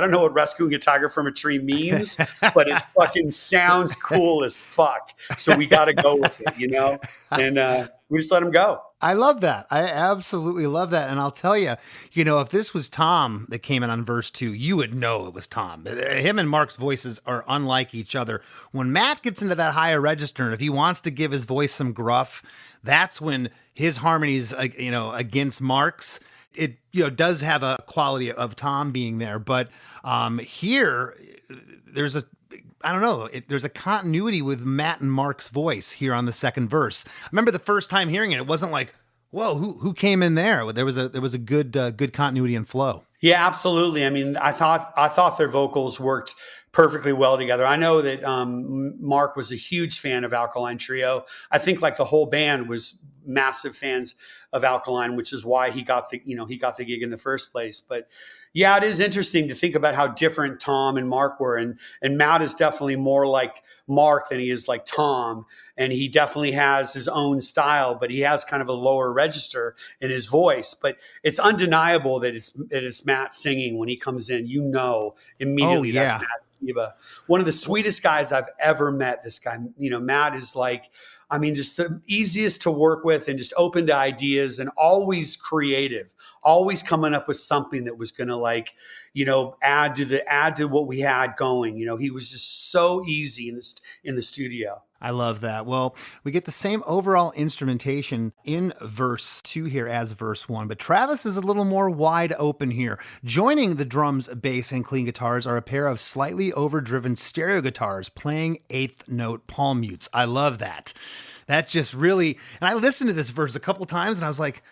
don't know what rescuing a tiger from a tree means, but it fucking sounds cool as fuck. So we got to go with it, and we just let him go. I love that. I absolutely love that. And I'll tell you, if this was Tom that came in on verse 2, you would know it was Tom. Him and Mark's voices are unlike each other. When Matt gets into that higher register, and if he wants to give his voice some gruff, that's when his harmonies, against Mark's, it does have a quality of Tom being there. But here, there's a continuity with Matt and Mark's voice here on the second verse. I remember the first time hearing it wasn't like, whoa, who came in there? There was a good continuity and flow. Yeah, absolutely. I mean, I thought their vocals worked perfectly well together. I know that Mark was a huge fan of Alkaline Trio. I think like the whole band was massive fans of Alkaline, which is why he got the gig in the first place. But yeah, it is interesting to think about how different Tom and Mark were. And Matt is definitely more like Mark than he is like Tom. And he definitely has his own style, but he has kind of a lower register in his voice. But it's undeniable that it's Matt singing when he comes in. Immediately that's Matt Skiba. One of the sweetest guys I've ever met. This guy, Matt is like, just the easiest to work with, and just open to ideas, and always creative, always coming up with something that was going to add to what we had going. He was just so easy in the studio. I love that. Well, we get the same overall instrumentation in verse 2 here as verse 1, but Travis is a little more wide open here. Joining the drums, bass, and clean guitars are a pair of slightly overdriven stereo guitars playing eighth note palm mutes. I love that. That's just really, and I listened to this verse a couple times and I was like,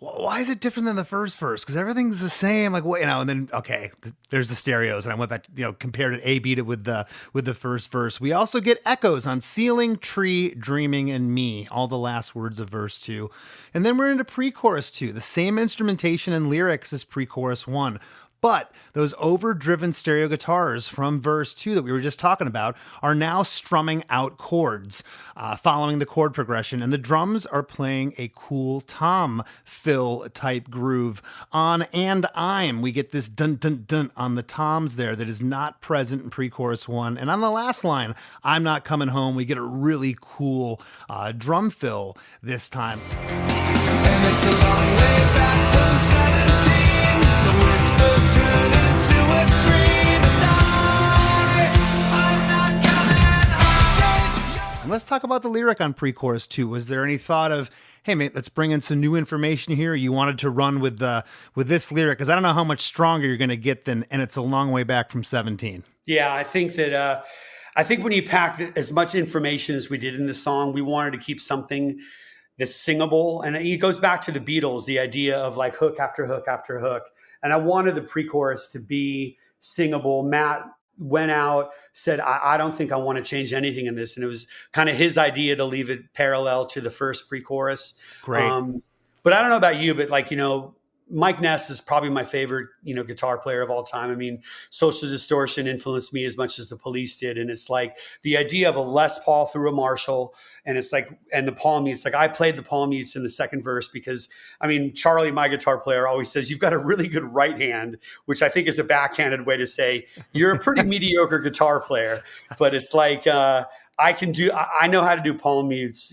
why is it different than the first verse? Because everything's the same. Like, and then, okay, there's the stereos. And I went back, compared it A, beat it with the first verse. We also get echoes on ceiling, tree, dreaming, and me, all the last words of verse 2. And then we're into pre-chorus 2, the same instrumentation and lyrics as pre-chorus 1. But those overdriven stereo guitars from verse 2 that we were just talking about are now strumming out chords, following the chord progression, and the drums are playing a cool tom fill type groove. On "and I'm," we get this dun dun dun on the toms there that is not present in pre-chorus 1. And on the last line, "I'm not coming home," we get a really cool drum fill this time. And it's a long way back from 17. The whispers turn into a scream, and I'm not coming home. And let's talk about the lyric on pre-chorus 2. Was there any thought of, hey, mate, let's bring in some new information here? You wanted to run with this lyric? Because I don't know how much stronger you're going to get than "and it's a long way back from 17." Yeah, I think that when you packed as much information as we did in the song, we wanted to keep something that's singable. And it goes back to the Beatles, the idea of like hook after hook after hook. And I wanted the pre-chorus to be singable. Matt went out, said, I don't think I want to change anything in this. And it was kind of his idea to leave it parallel to the first pre-chorus. Great. But I don't know about you, but Mike Ness is probably my favorite, guitar player of all time. I mean, Social Distortion influenced me as much as the Police did. And it's like the idea of a Les Paul through a Marshall, and it's like, and the palm mutes, like I played the palm mutes in the second verse because, Charlie, my guitar player, always says, you've got a really good right hand, which I think is a backhanded way to say you're a pretty mediocre guitar player. But it's like, I know how to do palm mutes,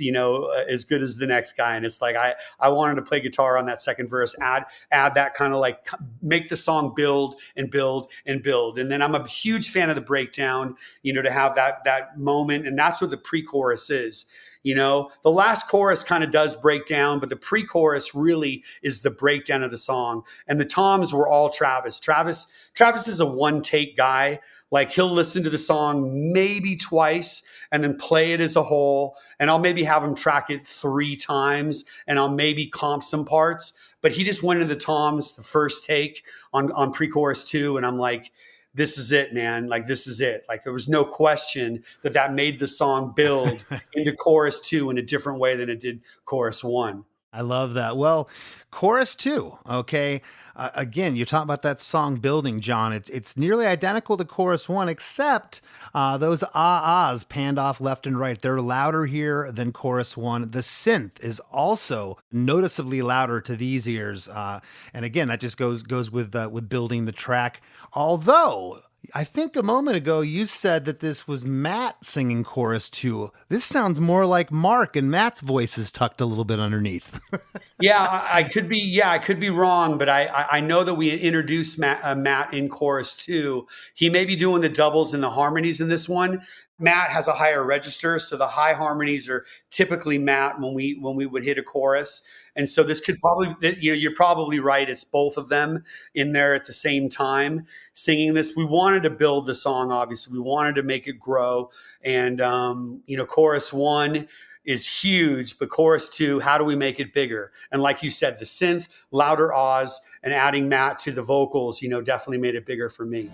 as good as the next guy. And it's like, I wanted to play guitar on that second verse, add that kind of like make the song build and build and build. And then I'm a huge fan of the breakdown, to have that moment. And that's what the pre-chorus is. The last chorus kind of does break down, but the pre-chorus really is the breakdown of the song. And the toms were all Travis. Travis is a one-take guy. Like he'll listen to the song maybe twice and then play it as a whole. And I'll maybe have him track it 3 times and I'll maybe comp some parts. but he just went into the toms the first take on pre-chorus 2, and I'm like, this is it, man. Like, this is it. Like, there was no question that made the song build into chorus 2 in a different way than it did chorus 1. I love that. Well, chorus 2, okay. Again, you talk about that song building, John. It's nearly identical to chorus 1, except those ahs panned off left and right. They're louder here than chorus 1. The synth is also noticeably louder to these ears, and again, that just goes with building the track. Although I think a moment ago you said that this was Matt singing chorus 2. This sounds more like Mark, and Matt's voice is tucked a little bit underneath. I could be wrong, but I know that we introduced Matt in chorus 2. He may be doing the doubles and the harmonies in this one. Matt has a higher register, so the high harmonies are typically Matt when we would hit a chorus. And so this could probably, you're probably right. It's both of them in there at the same time singing this. We wanted to build the song, obviously. We wanted to make it grow. And, chorus 1 is huge, but chorus 2, how do we make it bigger? And like you said, the synth, louder ahs, and adding Matt to the vocals, definitely made it bigger for me.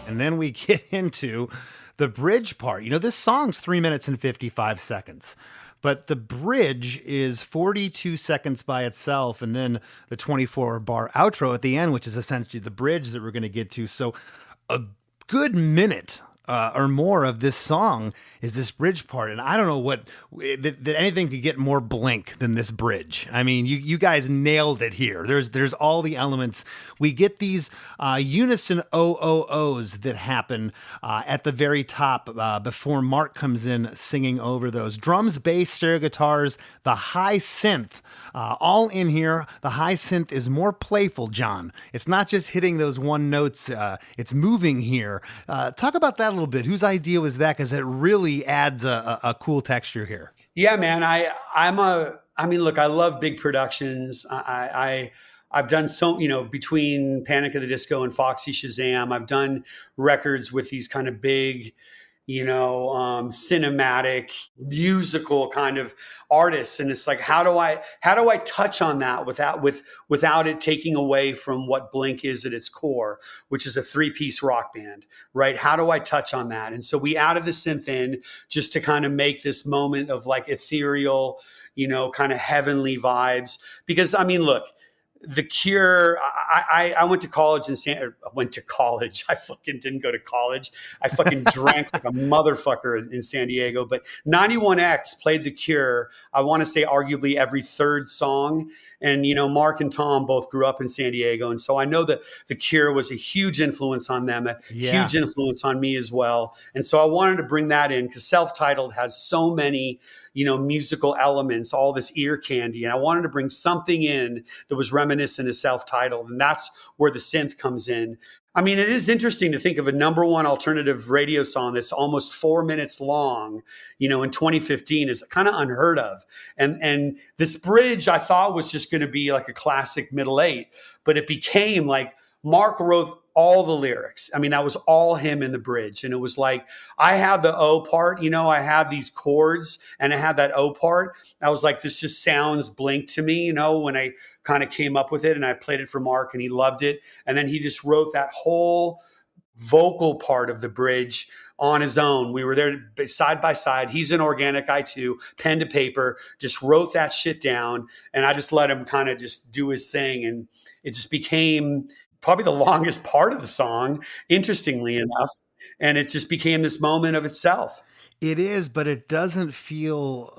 And then we get into the bridge part. This song's 3 minutes and 55 seconds, but the bridge is 42 seconds by itself, and then the 24-bar outro at the end, which is essentially the bridge that we're going to get to. So a good minute or more of this song is this bridge part. And I don't know that anything could get more Blink than this bridge. I mean, you guys nailed it here. There's all the elements. We get these unison OOOs that happen at the very top before Mark comes in singing over those. Drums, bass, stereo guitars, the high synth, all in here. The high synth is more playful, John. It's not just hitting those one notes. It's moving here. Talk about that a little bit. Whose idea was that? Because it really adds a cool texture here. Yeah, man. Look, I love big productions. I've done between Panic at the Disco and Foxy Shazam, I've done records with these kind of big, cinematic, musical kind of artists. And it's like, how do I touch on that without it taking away from what Blink is at its core, which is a 3-piece rock band, right? How do I touch on that? And so we added the synth in just to kind of make this moment of like ethereal, kind of heavenly vibes. Because look, The Cure, I went to college I fucking didn't go to college. I fucking drank like a motherfucker in San Diego. But 91X played The Cure, I want to say arguably every third song. And, Mark and Tom both grew up in San Diego. And so I know that The Cure was a huge influence on them, huge influence on me as well. And so I wanted to bring that in because Self-Titled has so many, musical elements, all this ear candy. And I wanted to bring something in that was reminiscent of Self-Titled. And that's where the synth comes in. It is interesting to think of a number one alternative radio song that's almost 4 minutes long, in 2015 is kind of unheard of. And this bridge I thought was just going to be like a classic middle eight, but it became like Mark wrote all the lyrics. That was all him in the bridge. And it was like, I have the O part, I have these chords and I have that O part. I was like, this just sounds Blink to me, when I kind of came up with it, and I played it for Mark and he loved it. And then he just wrote that whole vocal part of the bridge on his own. We were there side by side. He's an organic guy too, pen to paper, just wrote that shit down. And I just let him kind of just do his thing. And it just became probably the longest part of the song, interestingly enough. And it just became this moment of itself. It is, but it doesn't feel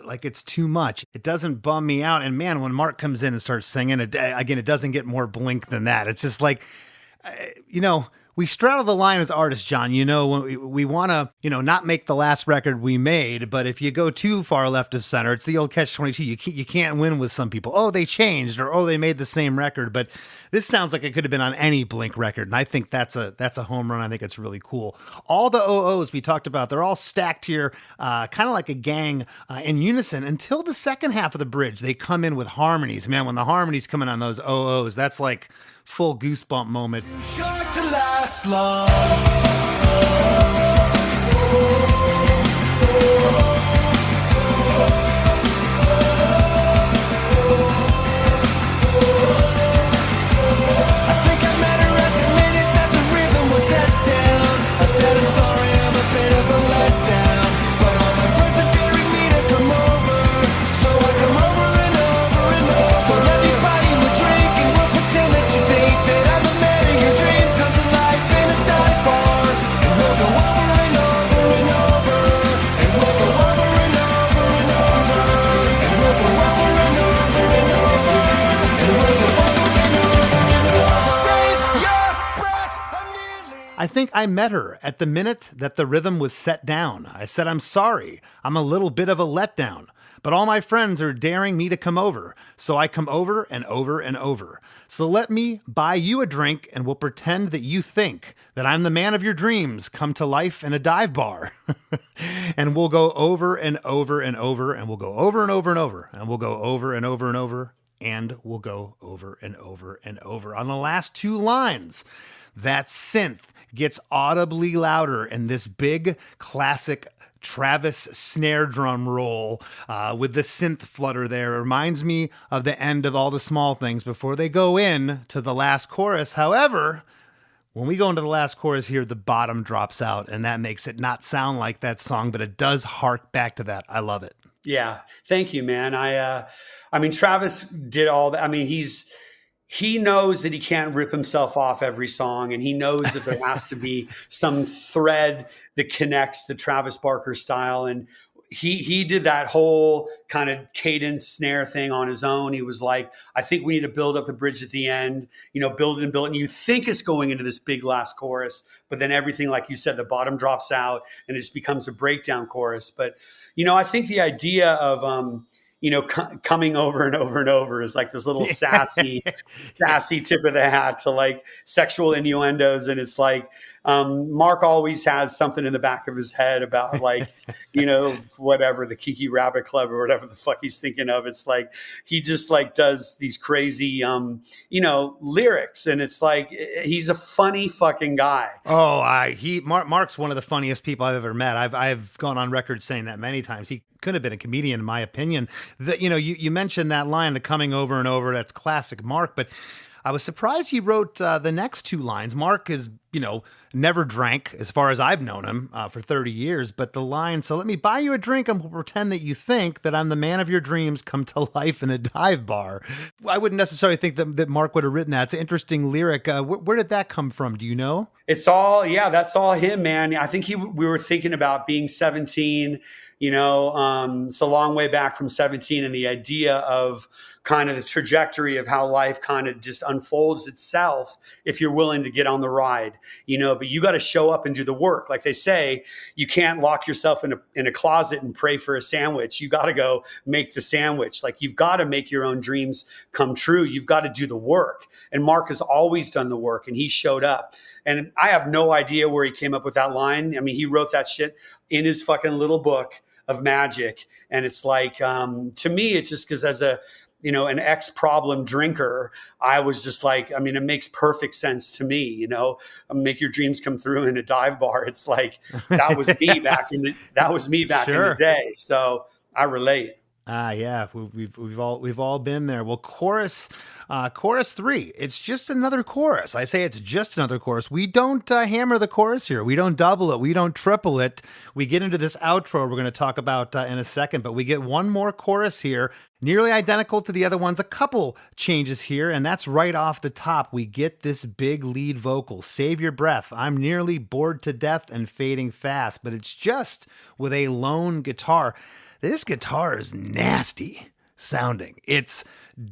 like it's too much. It doesn't bum me out. And man, when Mark comes in and starts singing, it doesn't get more Blink than that. It's just like, We straddle the line as artists, John. You know, we want to, not make the last record we made, but if you go too far left of center, it's the old catch-22. You can't win with some people. Oh, they changed, or oh, they made the same record. But this sounds like it could have been on any Blink record, and I think that's a home run. I think it's really cool. All the OOs we talked about, they're all stacked here, kind of like a gang in unison until the second half of the bridge. They come in with harmonies. Man, when the harmonies come in on those OOs, that's like full goosebump moment. Sure to last long. I think I met her at the minute that the rhythm was set down. I said I'm sorry, I'm a bit of a letdown, but all my friends are daring me to come over, so I come over and over and over. So let me buy you a drink and we'll pretend that you think that I'm the man of your dreams. Come to life in a dive bar, and we'll go over and over and over, and we'll go over and over and over, and we'll go over and over and over, and we'll go over and over and over. Save your breath, I'm nearly. I think I met her at the minute that the rhythm was set down. I said, I'm sorry, I'm a little bit of a letdown, but all my friends are daring me to come over, so I come over and over and over. So let me buy you a drink and we'll pretend that you think that I'm the man of your dreams come to life in a dive bar. And we'll go over and over and over, and we'll go over and over and over, and we'll go over and over and over, and we'll go over and over and over. On the last two lines, that synth gets audibly louder in this big classic Travis snare drum roll with the synth flutter there. It reminds me of the end of All the Small Things before they go in to the last chorus. However, when we go into the last chorus here, the bottom drops out, and that makes it not sound like that song, but it does hark back to that. I love it. Yeah. Thank you, man. I mean, Travis did all that. I mean, he knows that he can't rip himself off every song, and he knows that there has to be some thread that connects the Travis Barker style. And he did that whole kind of cadence snare thing on his own. He was like, I think we need to build up the bridge at the end, build it and build it. And you think it's going into this big last chorus, but then everything, like you said, the bottom drops out and it just becomes a breakdown chorus. But, I think the idea of, coming over and over and over is like this little sassy tip of the hat to like sexual innuendos. And it's like, Mark always has something in the back of his head about like, whatever, the Kiki Rabbit Club or whatever the fuck he's thinking of. It's like, he just like does these crazy, lyrics. And it's like, he's a funny fucking guy. Oh, Mark's one of the funniest people I've ever met. I've gone on record saying that many times. He could have been a comedian, in my opinion. You mentioned that line, the coming over and over. That's classic Mark, but I was surprised he wrote the next two lines. Mark is, never drank as far as I've known him for 30 years. But the line, so let me buy you a drink and we'll pretend that you think that I'm the man of your dreams come to life in a dive bar. I wouldn't necessarily think that Mark would have written that. It's an interesting lyric. Where did that come from? Do you know? It's all, that's all him, man. I think we were thinking about being 17, it's a long way back from 17, and the idea of kind of the trajectory of how life kind of just unfolds itself if you're willing to get on the ride, but you got to show up and do the work. Like they say, you can't lock yourself in a closet and pray for a sandwich. You got to go make the sandwich. Like you've got to make your own dreams come true. You've got to do the work. And Mark has always done the work, and he showed up. And I have no idea where he came up with that line. I mean, he wrote that shit in his fucking little book of magic. And it's like, to me, it's just because as an ex-problem drinker, I was just like, I mean, it makes perfect sense to me, make your dreams come through in a dive bar. It's like, that was me back in the day. So I relate. Yeah, we've all been there. Well, chorus 3, it's just another chorus. I say it's just another chorus. We don't hammer the chorus here. We don't double it. We don't triple it. We get into this outro we're going to talk about in a second, but we get one more chorus here, nearly identical to the other ones. A couple changes here, and that's right off the top. We get this big lead vocal, "Save your breath. I'm nearly bored to death and fading fast," but it's just with a lone guitar. This guitar is nasty sounding. It's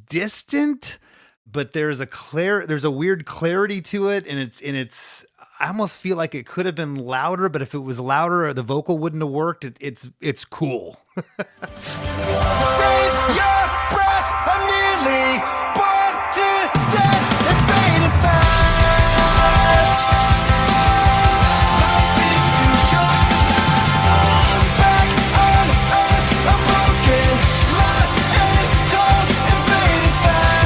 distant, but there's a weird clarity to it, and it's I almost feel like it could have been louder, but if it was louder, the vocal wouldn't have worked. It's cool. Save your breath, I'm nearly born to death and fading fast. Life is too short to last. I'm back on earth, I'm broken, lost and cold and fading fast.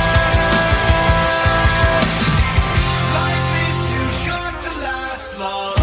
Life is too short to last long.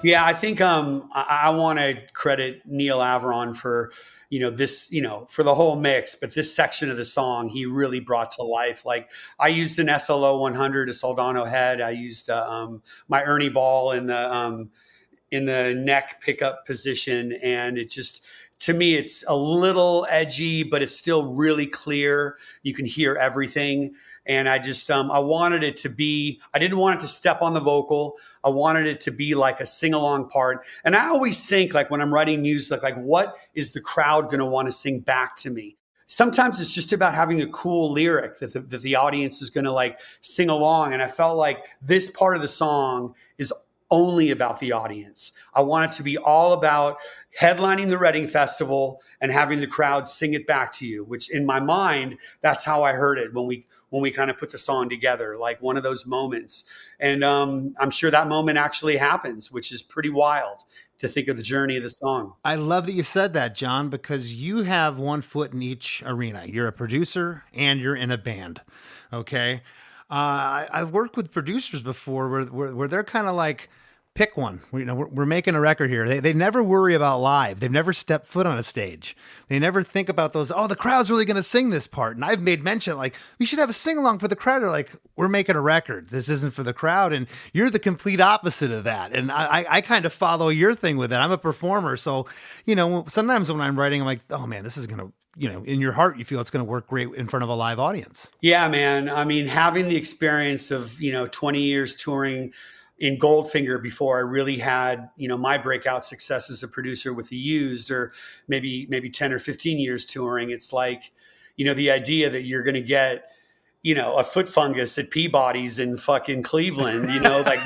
Yeah, I think I want to credit Neil Averon for this for the whole mix, but this section of the song he really brought to life. Like I used an SLO 100, a Soldano head. I used my Ernie ball in the neck pickup position, and it just, to me, it's a little edgy, but it's still really clear. You can hear everything. And I just, I wanted it to be, I didn't want it to step on the vocal. I wanted it to be like a sing-along part. And I always think, like when I'm writing music, like what is the crowd going to want to sing back to me? Sometimes it's just about having a cool lyric that the audience is going to like sing along. And I felt like this part of the song is only about the audience. I want it to be all about headlining the Reading Festival and having the crowd sing it back to you, which in my mind, that's how I heard it when we kind of put the song together, like one of those moments. And I'm sure that moment actually happens, which is pretty wild to think of the journey of the song. I love that you said that, John, because you have one foot in each arena. You're a producer and you're in a band. Okay. I've worked with producers before where they're kind of like, pick one. We're making a record here. They never worry about live. They've never stepped foot on a stage. They never think about those, the crowd's really going to sing this part. And I've made mention, like, we should have a sing-along for the crowd. They're like, we're making a record. This isn't for the crowd. And you're the complete opposite of that. And I kind of follow your thing with it. I'm a performer. So, sometimes when I'm writing, I'm like, oh man, this is going to, in your heart, you feel it's going to work great in front of a live audience. Yeah, man. I mean, having the experience of, 20 years touring in Goldfinger before I really had, my breakout success as a producer with the Used, or maybe 10 or 15 years touring. It's like, the idea that you're going to get, a foot fungus at Peabody's in fucking Cleveland, like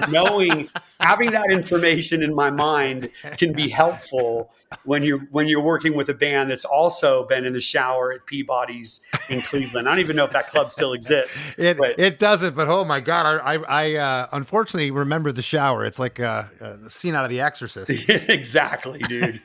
having that information in my mind can be helpful when you're working with a band that's also been in the shower at Peabody's in Cleveland. I don't even know if that club still exists. It doesn't, but oh my God, I unfortunately remember the shower. It's like a scene out of The Exorcist. Exactly, dude.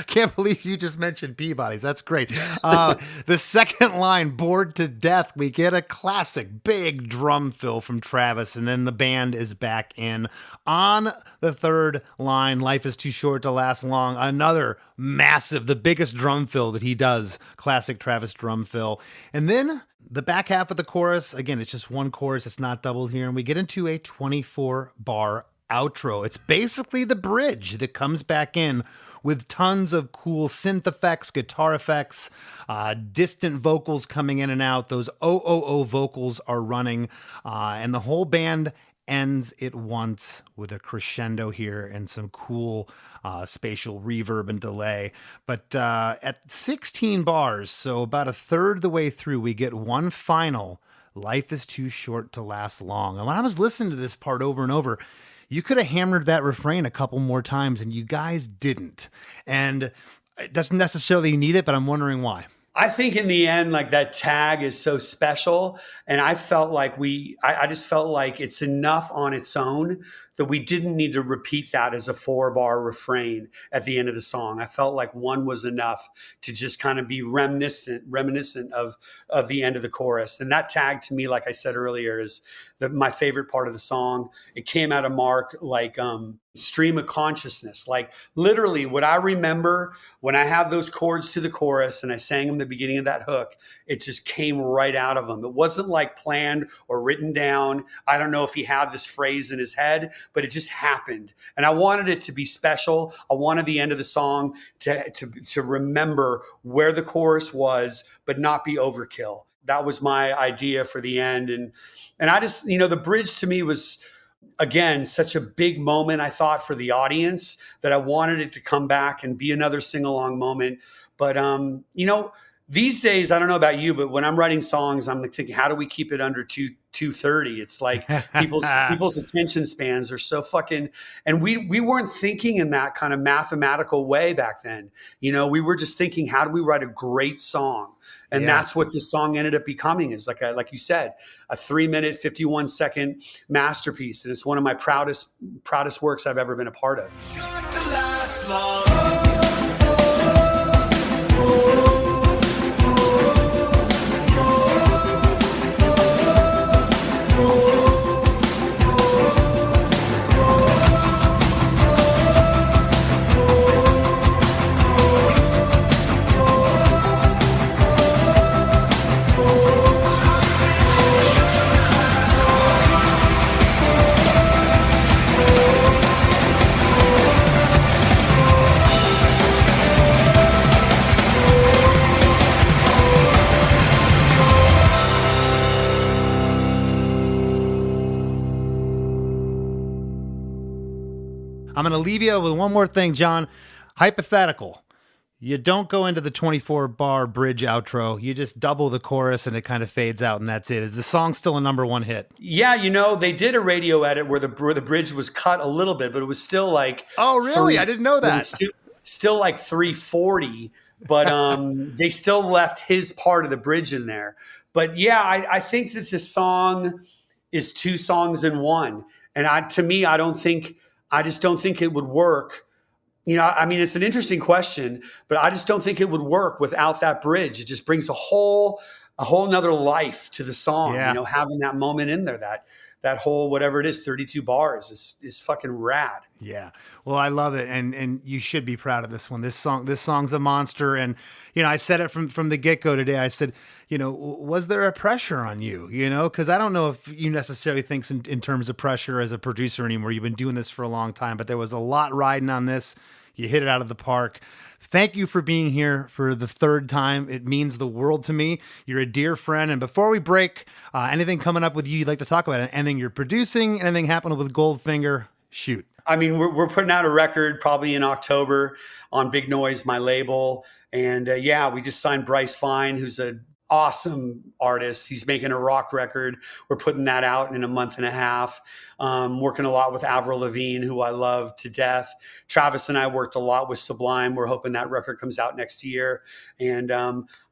Can't believe you just mentioned Peabody's. That's great. The second line, Bored to Death, we get a classic big drum fill from Travis, and then the band is back in. On the third line, Life is Too Short to Last Long, another massive, the biggest drum fill that he does, classic Travis drum fill. And then the back half of the chorus, again, it's just one chorus, it's not doubled here, and we get into a 24-bar outro. It's basically the bridge that comes back in with tons of cool synth effects, guitar effects, distant vocals coming in and out. Those oh vocals are running, and the whole band ends at once with a crescendo here and some cool spatial reverb and delay. But at 16 bars, so about a third the way through, we get one final, Life is Too Short to Last Long. And when I was listening to this part over and over, you could have hammered that refrain a couple more times, and you guys didn't. And it doesn't necessarily need it, but I'm wondering why. I think in the end, like that tag is so special. And I felt like I just felt like it's enough on its own that we didn't need to repeat that as a 4-bar refrain at the end of the song. I felt like one was enough to just kind of be reminiscent of the end of the chorus. And that tag to me, like I said earlier, is my favorite part of the song. It came out of Mark like stream of consciousness. Like literally what I remember when I have those chords to the chorus and I sang them the beginning of that hook, it just came right out of him. It wasn't like planned or written down. I don't know if he had this phrase in his head, but it just happened. And I wanted it to be special. I wanted the end of the song to remember where the chorus was, but not be overkill. That was my idea for the end. And I just, the bridge to me was, again, such a big moment, I thought, for the audience, that I wanted it to come back and be another sing-along moment. But, these days, I don't know about you, but when I'm writing songs, I'm thinking, how do we keep it under 230? It's like people's attention spans are so fucking, and we weren't thinking in that kind of mathematical way back then. You know, we were just thinking, how do we write a great song? And that's what this song ended up becoming, is like you said, a 3-minute, 51-second masterpiece. And it's one of my proudest works I've ever been a part of. I'm going to leave you with one more thing, John. Hypothetical. You don't go into the 24-bar bridge outro. You just double the chorus and it kind of fades out and that's it. Is the song still a #1 hit? Yeah, you know, they did a radio edit where the bridge was cut a little bit, but it was still like... Oh, really? I didn't know that. Still like 340, but they still left his part of the bridge in there. But yeah, I think that this song is 2 songs in one. And to me, I just don't think it would work. You know, I mean, it's an interesting question, but I just don't think it would work without that bridge. It just brings a whole nother life to the song. You know, having that moment in there, that whole, whatever it is, 32 bars is fucking rad. Yeah. Well, I love it. And you should be proud of this one. This song's a monster. And, you know, I said it from the get-go today. I said, you know, was there a pressure on you? You know, because I don't know if you necessarily think in terms of pressure as a producer anymore. You've been doing this for a long time, but there was a lot riding on this. You hit it out of the park. Thank you for being here for the 3rd time. It means the world to me. You're a dear friend. And before we break, anything coming up with you you'd like to talk about? Anything you're producing? Anything happening with Goldfinger? Shoot. I mean, we're putting out a record probably in October on Big Noise, my label. And we just signed Bryce Fine, who's an awesome artist. He's making a rock record. We're putting that out in a month and a half. Working a lot with Avril Lavigne, who I love to death. Travis and I worked a lot with Sublime. We're hoping that record comes out next year. And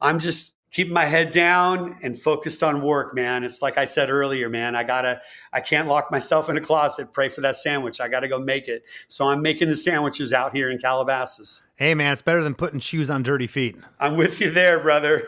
I'm just keeping my head down and focused on work, man. It's like I said earlier, man, I can't lock myself in a closet, pray for that sandwich. I got to go make it. So I'm making the sandwiches out here in Calabasas. Hey, man, it's better than putting shoes on dirty feet. I'm with you there, brother.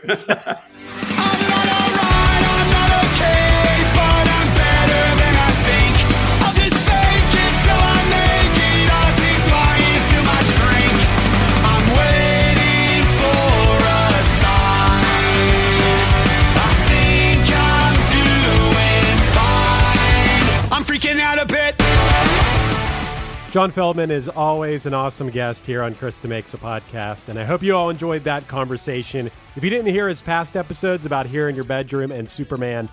John Feldmann is always an awesome guest here on Chris DeMakes a Podcast, and I hope you all enjoyed that conversation. If you didn't hear his past episodes about Here in Your Bedroom and Superman,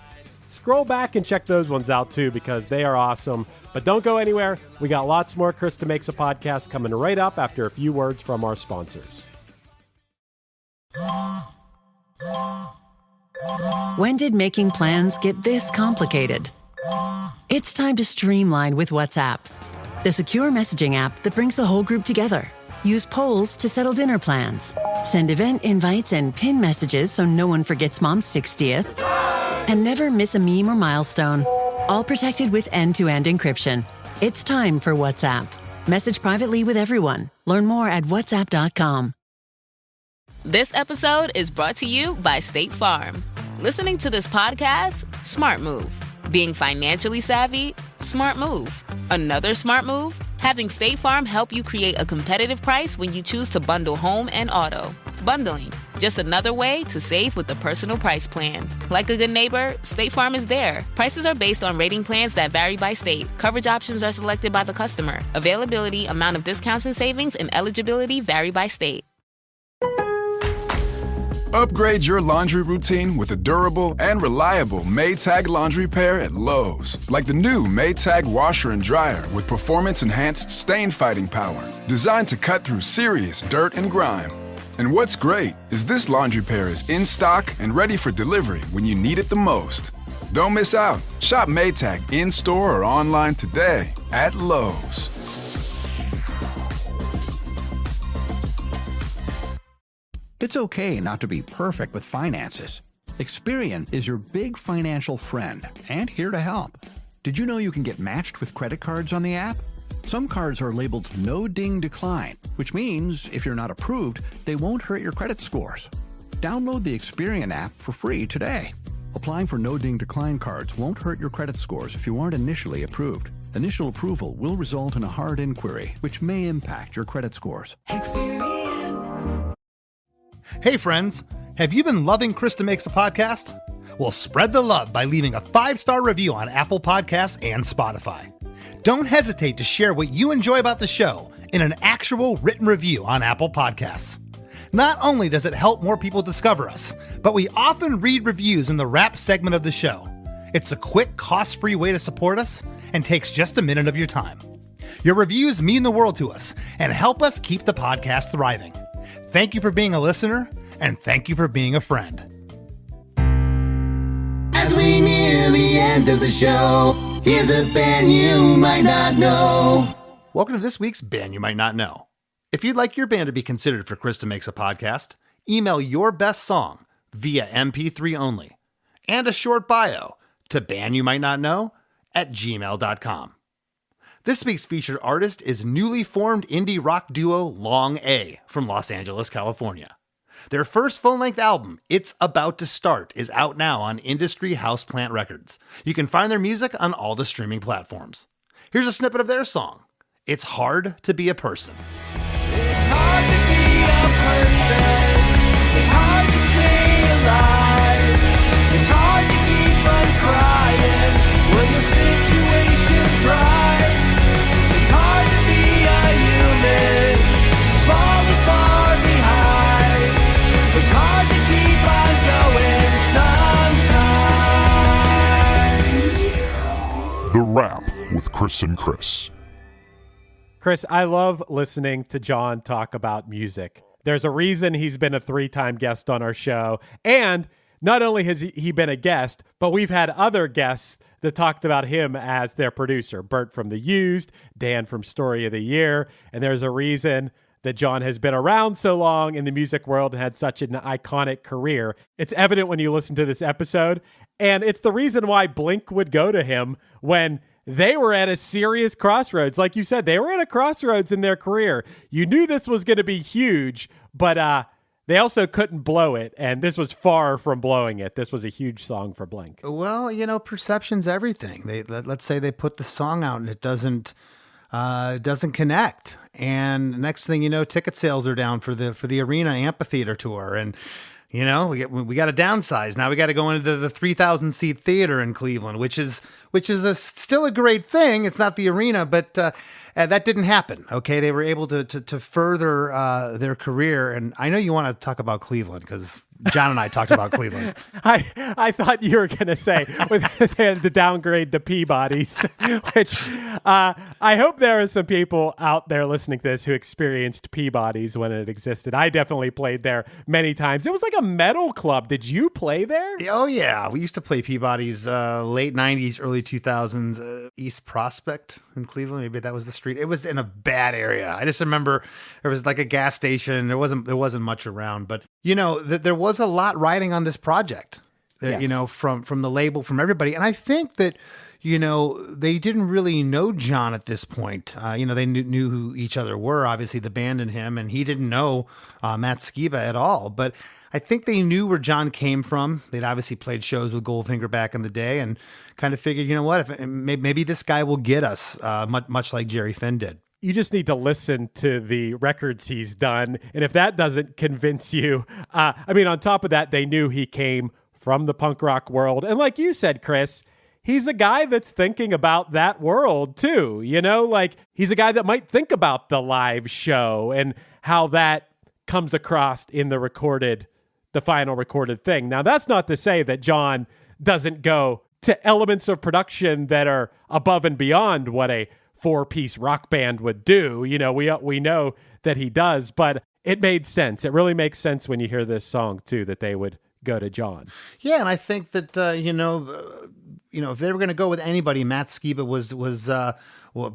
scroll back and check those ones out too, because they are awesome. But don't go anywhere. We got lots more Chris DeMakes a Podcast coming right up after a few words from our sponsors. When did making plans get this complicated? It's time to streamline with WhatsApp, the secure messaging app that brings the whole group together. Use polls to settle dinner plans. Send event invites and pin messages so no one forgets Mom's 60th. And never miss a meme or milestone. All protected with end-to-end encryption. It's time for WhatsApp. Message privately with everyone. Learn more at whatsapp.com. This episode is brought to you by State Farm. Listening to this podcast? Smart move. Being financially savvy? Smart move. Another smart move? Having State Farm help you create a competitive price when you choose to bundle home and auto. Bundling, just another way to save with the Personal Price Plan. Like a good neighbor, State Farm is there. Prices are based on rating plans that vary by state. Coverage options are selected by the customer. Availability, amount of discounts and savings, and eligibility vary by state. Upgrade your laundry routine with a durable and reliable Maytag laundry pair at Lowe's. Like the new Maytag washer and dryer with performance-enhanced stain-fighting power. Designed to cut through serious dirt and grime. And what's great is this laundry pair is in stock and ready for delivery when you need it the most. Don't miss out. Shop Maytag in-store or online today at Lowe's. It's okay not to be perfect with finances. Experian is your big financial friend and here to help. Did you know you can get matched with credit cards on the app? Some cards are labeled no ding decline, which means if you're not approved, they won't hurt your credit scores. Download the Experian app for free today. Applying for no ding decline cards won't hurt your credit scores if you aren't initially approved. Initial approval will result in a hard inquiry, which may impact your credit scores. Experian. Hey friends, have you been loving Krista Makes a Podcast? Well, spread the love by leaving a 5-star review on Apple Podcasts and Spotify. Don't hesitate to share what you enjoy about the show in an actual written review on Apple Podcasts. Not only does it help more people discover us, but we often read reviews in the wrap segment of the show. It's a quick, cost-free way to support us and takes just a minute of your time. Your reviews mean the world to us and help us keep the podcast thriving. Thank you for being a listener, and thank you for being a friend. As we near the end of the show, here's a band you might not know. Welcome to this week's Band You Might Not Know. If you'd like your band to be considered for Krista Makes a Podcast, email your best song via MP3 only and a short bio to bandyoumightnotknow@gmail.com. This week's featured artist is newly formed indie rock duo Long A from Los Angeles, California. Their first full-length album, It's About to Start, is out now on Industry Houseplant Records. You can find their music on all the streaming platforms. Here's a snippet of their song, It's Hard to Be a Person. It's hard to be a person. It's hard to stay alive. It's hard to keep on crying when the situation's right. It's hard to be a human, falling far behind. It's hard to keep on going sometimes. The Wrap with Chris and Chris. Chris, I love listening to John talk about music. There's a reason he's been a 3-time guest on our show. And not only has he been a guest, but we've had other guests that talked about him as their producer. Bert from The Used, Dan from Story of the Year. And there's a reason that John has been around so long in the music world and had such an iconic career. It's evident when you listen to this episode. And it's the reason why Blink would go to him when they were at a serious crossroads. Like you said, they were at a crossroads in their career. You knew this was going to be huge, but they also couldn't blow it. And this was far from blowing it. This was a huge song for Blink. Well, perception's everything. Let's say they put the song out and it doesn't connect. And next thing you know, ticket sales are down for the arena amphitheater tour. And we got to downsize. Now we got to go into the 3,000 seat theater in Cleveland, which is still a great thing. It's not the arena, but that didn't happen. Okay, they were able to further their career. And I know you want to talk about Cleveland because John and I talked about Cleveland. I thought you were going to say they had to downgrade the Peabodys, which I hope there are some people out there listening to this who experienced Peabodys when it existed. I definitely played there many times. It was like a metal club. Did you play there? Oh, yeah. We used to play Peabody's late 90s, early 2000s, East Prospect in Cleveland. Maybe that was the street. It was in a bad area. I just remember there was like a gas station. There wasn't much around, but there was a lot riding on this project, Yes. from the label, from everybody. And I think that, they didn't really know John at this point. They knew who each other were, obviously the band and him, and he didn't know Matt Skiba at all. But I think they knew where John came from. They'd obviously played shows with Goldfinger back in the day and kind of figured, if maybe this guy will get us, much like Jerry Finn did. You just need to listen to the records he's done. And if that doesn't convince you, on top of that, they knew he came from the punk rock world. And like you said, Chris, he's a guy that's thinking about that world too. He's a guy that might think about the live show and how that comes across in the final recorded thing. Now, that's not to say that John doesn't go to elements of production that are above and beyond what a 4-piece rock band would do. We know that he does, but it made sense. It really makes sense when you hear this song too, that they would go to John. Yeah, and I think that if they were going to go with anybody, Matt Skiba was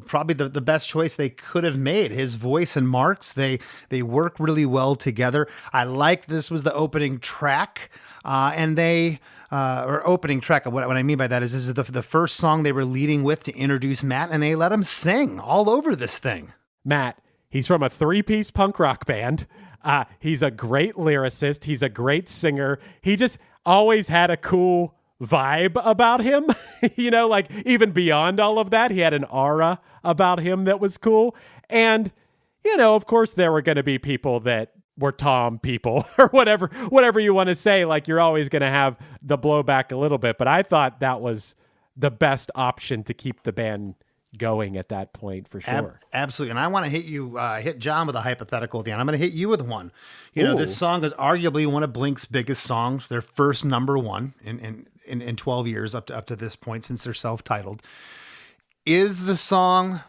probably the best choice they could have made. His voice and Mark's, they work really well together. I like this was the opening track, opening track. What I mean by that is this is the first song they were leading with to introduce Matt, and they let him sing all over this thing. Matt, he's from a 3-piece punk rock band. He's a great lyricist. He's a great singer. He just always had a cool vibe about him. Like even beyond all of that, he had an aura about him that was cool. And, of course there were going to be people that were Tom people or whatever you want to say. Like you're always going to have the blowback a little bit, but I thought that was the best option to keep the band going at that point for sure. Absolutely. And I want to hit John with a hypothetical at the end. I'm going to hit you with one. This song is arguably one of Blink's biggest songs, their first number one in 12 years up to this point since they're self-titled. Is the song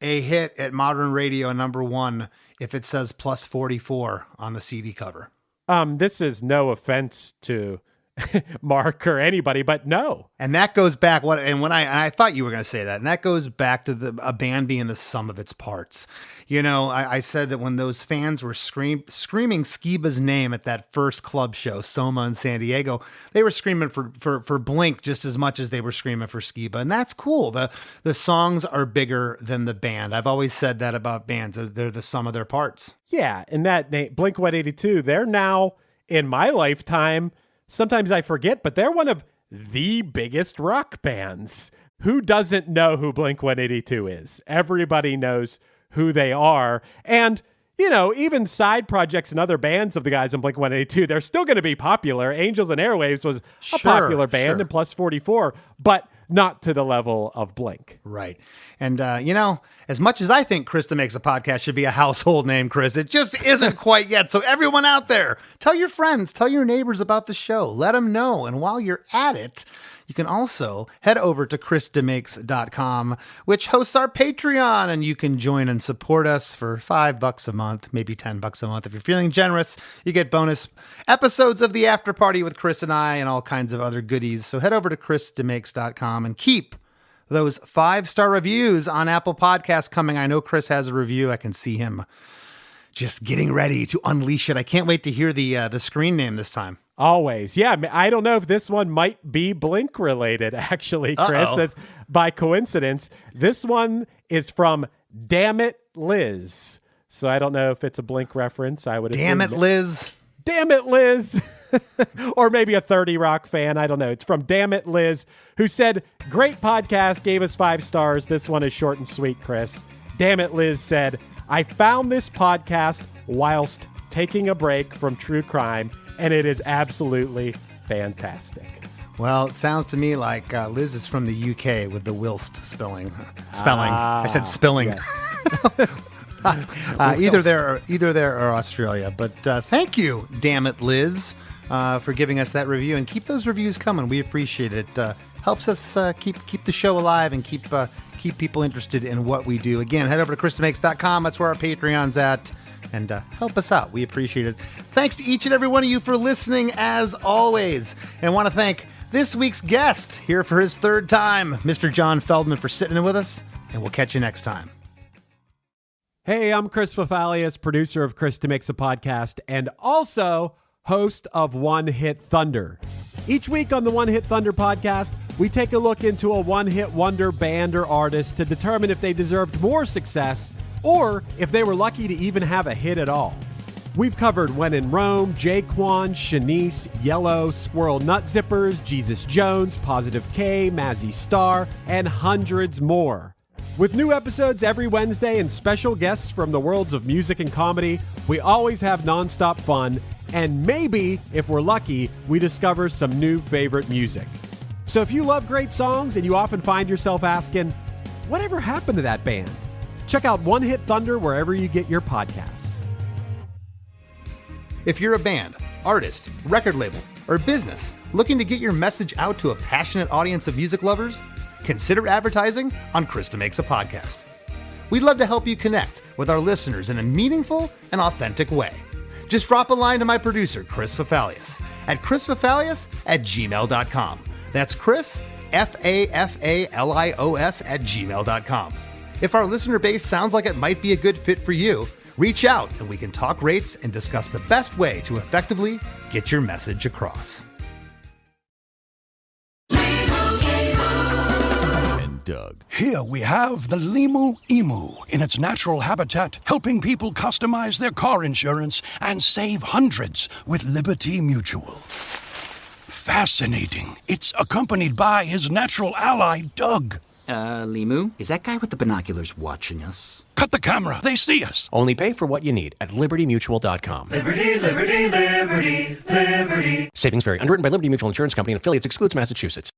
a hit at modern radio number one if it says plus 44 on the CD cover? This is no offense to Mark or anybody, but no. And that goes back I thought you were going to say that, and that goes back to a band being the sum of its parts. I said that when those fans were screaming Skiba's name at that first club show, Soma in San Diego, they were screaming for Blink just as much as they were screaming for Skiba, and that's cool. The songs are bigger than the band. I've always said that about bands; they're the sum of their parts. Yeah, and that name, Blink-182, they're now in my lifetime. Sometimes I forget, but they're one of the biggest rock bands. Who doesn't know who Blink-182 is? Everybody knows who they are. And, even side projects and other bands of the guys in Blink-182, they're still going to be popular. Angels and Airwaves was a popular band in plus 44, but not to the level of Blink. Right. And, as much as I think Chris DeMakes a Podcast should be a household name, Chris, it just isn't quite yet. So everyone out there, tell your friends, tell your neighbors about the show. Let them know. And while you're at it, you can also head over to chrisdemakes.com, which hosts our Patreon, and you can join and support us for $5 a month, maybe $10 a month. If you're feeling generous, you get bonus episodes of the After Party with Chris and I and all kinds of other goodies. So head over to chrisdemakes.com and keep those 5-star reviews on Apple Podcasts coming. I know Chris has a review. I can see him just getting ready to unleash it. I can't wait to hear the screen name this time. Always. Yeah, I don't know if this one might be Blink related, actually, Chris. It's by coincidence. This one is from Damn It, Liz. So I don't know if it's a Blink reference. I would assume. Damn it, Liz. Damn it, Liz. Or maybe a 30 Rock fan. I don't know. It's from Damn It, Liz, who said, great podcast, gave us 5 stars. This one is short and sweet, Chris. Damn It, Liz said, I found this podcast whilst taking a break from true crime, and it is absolutely fantastic. Well, it sounds to me like Liz is from the UK with the whilst spelling. I said spilling. Yes. Either there or Australia. But thank you, Damn It, Liz, for giving us that review. And keep those reviews coming. We appreciate it. Helps us keep the show alive and keep people interested in what we do. Again, head over to chrisdemakes.com. That's where our Patreon's at. And help us out. We appreciate it. Thanks to each and every one of you for listening, as always. And I want to thank this week's guest, here for his 3rd time, Mr. John Feldmann, for sitting in with us. And we'll catch you next time. Hey, I'm Chris Fafalius, producer of Chris DeMakes a Podcast, and also host of One Hit Thunder. Each week on the One Hit Thunder podcast, we take a look into a one-hit wonder band or artist to determine if they deserved more success or if they were lucky to even have a hit at all. We've covered When in Rome, Jaquan, Shanice, Yellow, Squirrel Nut Zippers, Jesus Jones, Positive K, Mazzy Star, and hundreds more. With new episodes every Wednesday and special guests from the worlds of music and comedy, we always have nonstop fun, and maybe, if we're lucky, we discover some new favorite music. So if you love great songs and you often find yourself asking, whatever happened to that band? Check out One Hit Thunder wherever you get your podcasts. If you're a band, artist, record label, or business looking to get your message out to a passionate audience of music lovers, consider advertising on Chris DeMakes a Podcast. We'd love to help you connect with our listeners in a meaningful and authentic way. Just drop a line to my producer, Chris Fafalius, at chrisfafalius@gmail.com. That's Chris, Fafalios @gmail.com. If our listener base sounds like it might be a good fit for you, reach out and we can talk rates and discuss the best way to effectively get your message across. Doug. Here we have the Limu Emu in its natural habitat, helping people customize their car insurance and save hundreds with Liberty Mutual. Fascinating. It's accompanied by his natural ally, Doug. Limu? Is that guy with the binoculars watching us? Cut the camera. They see us. Only pay for what you need at libertymutual.com. Liberty, liberty, liberty, liberty. Savings vary. Underwritten by Liberty Mutual Insurance Company and affiliates. Excludes Massachusetts.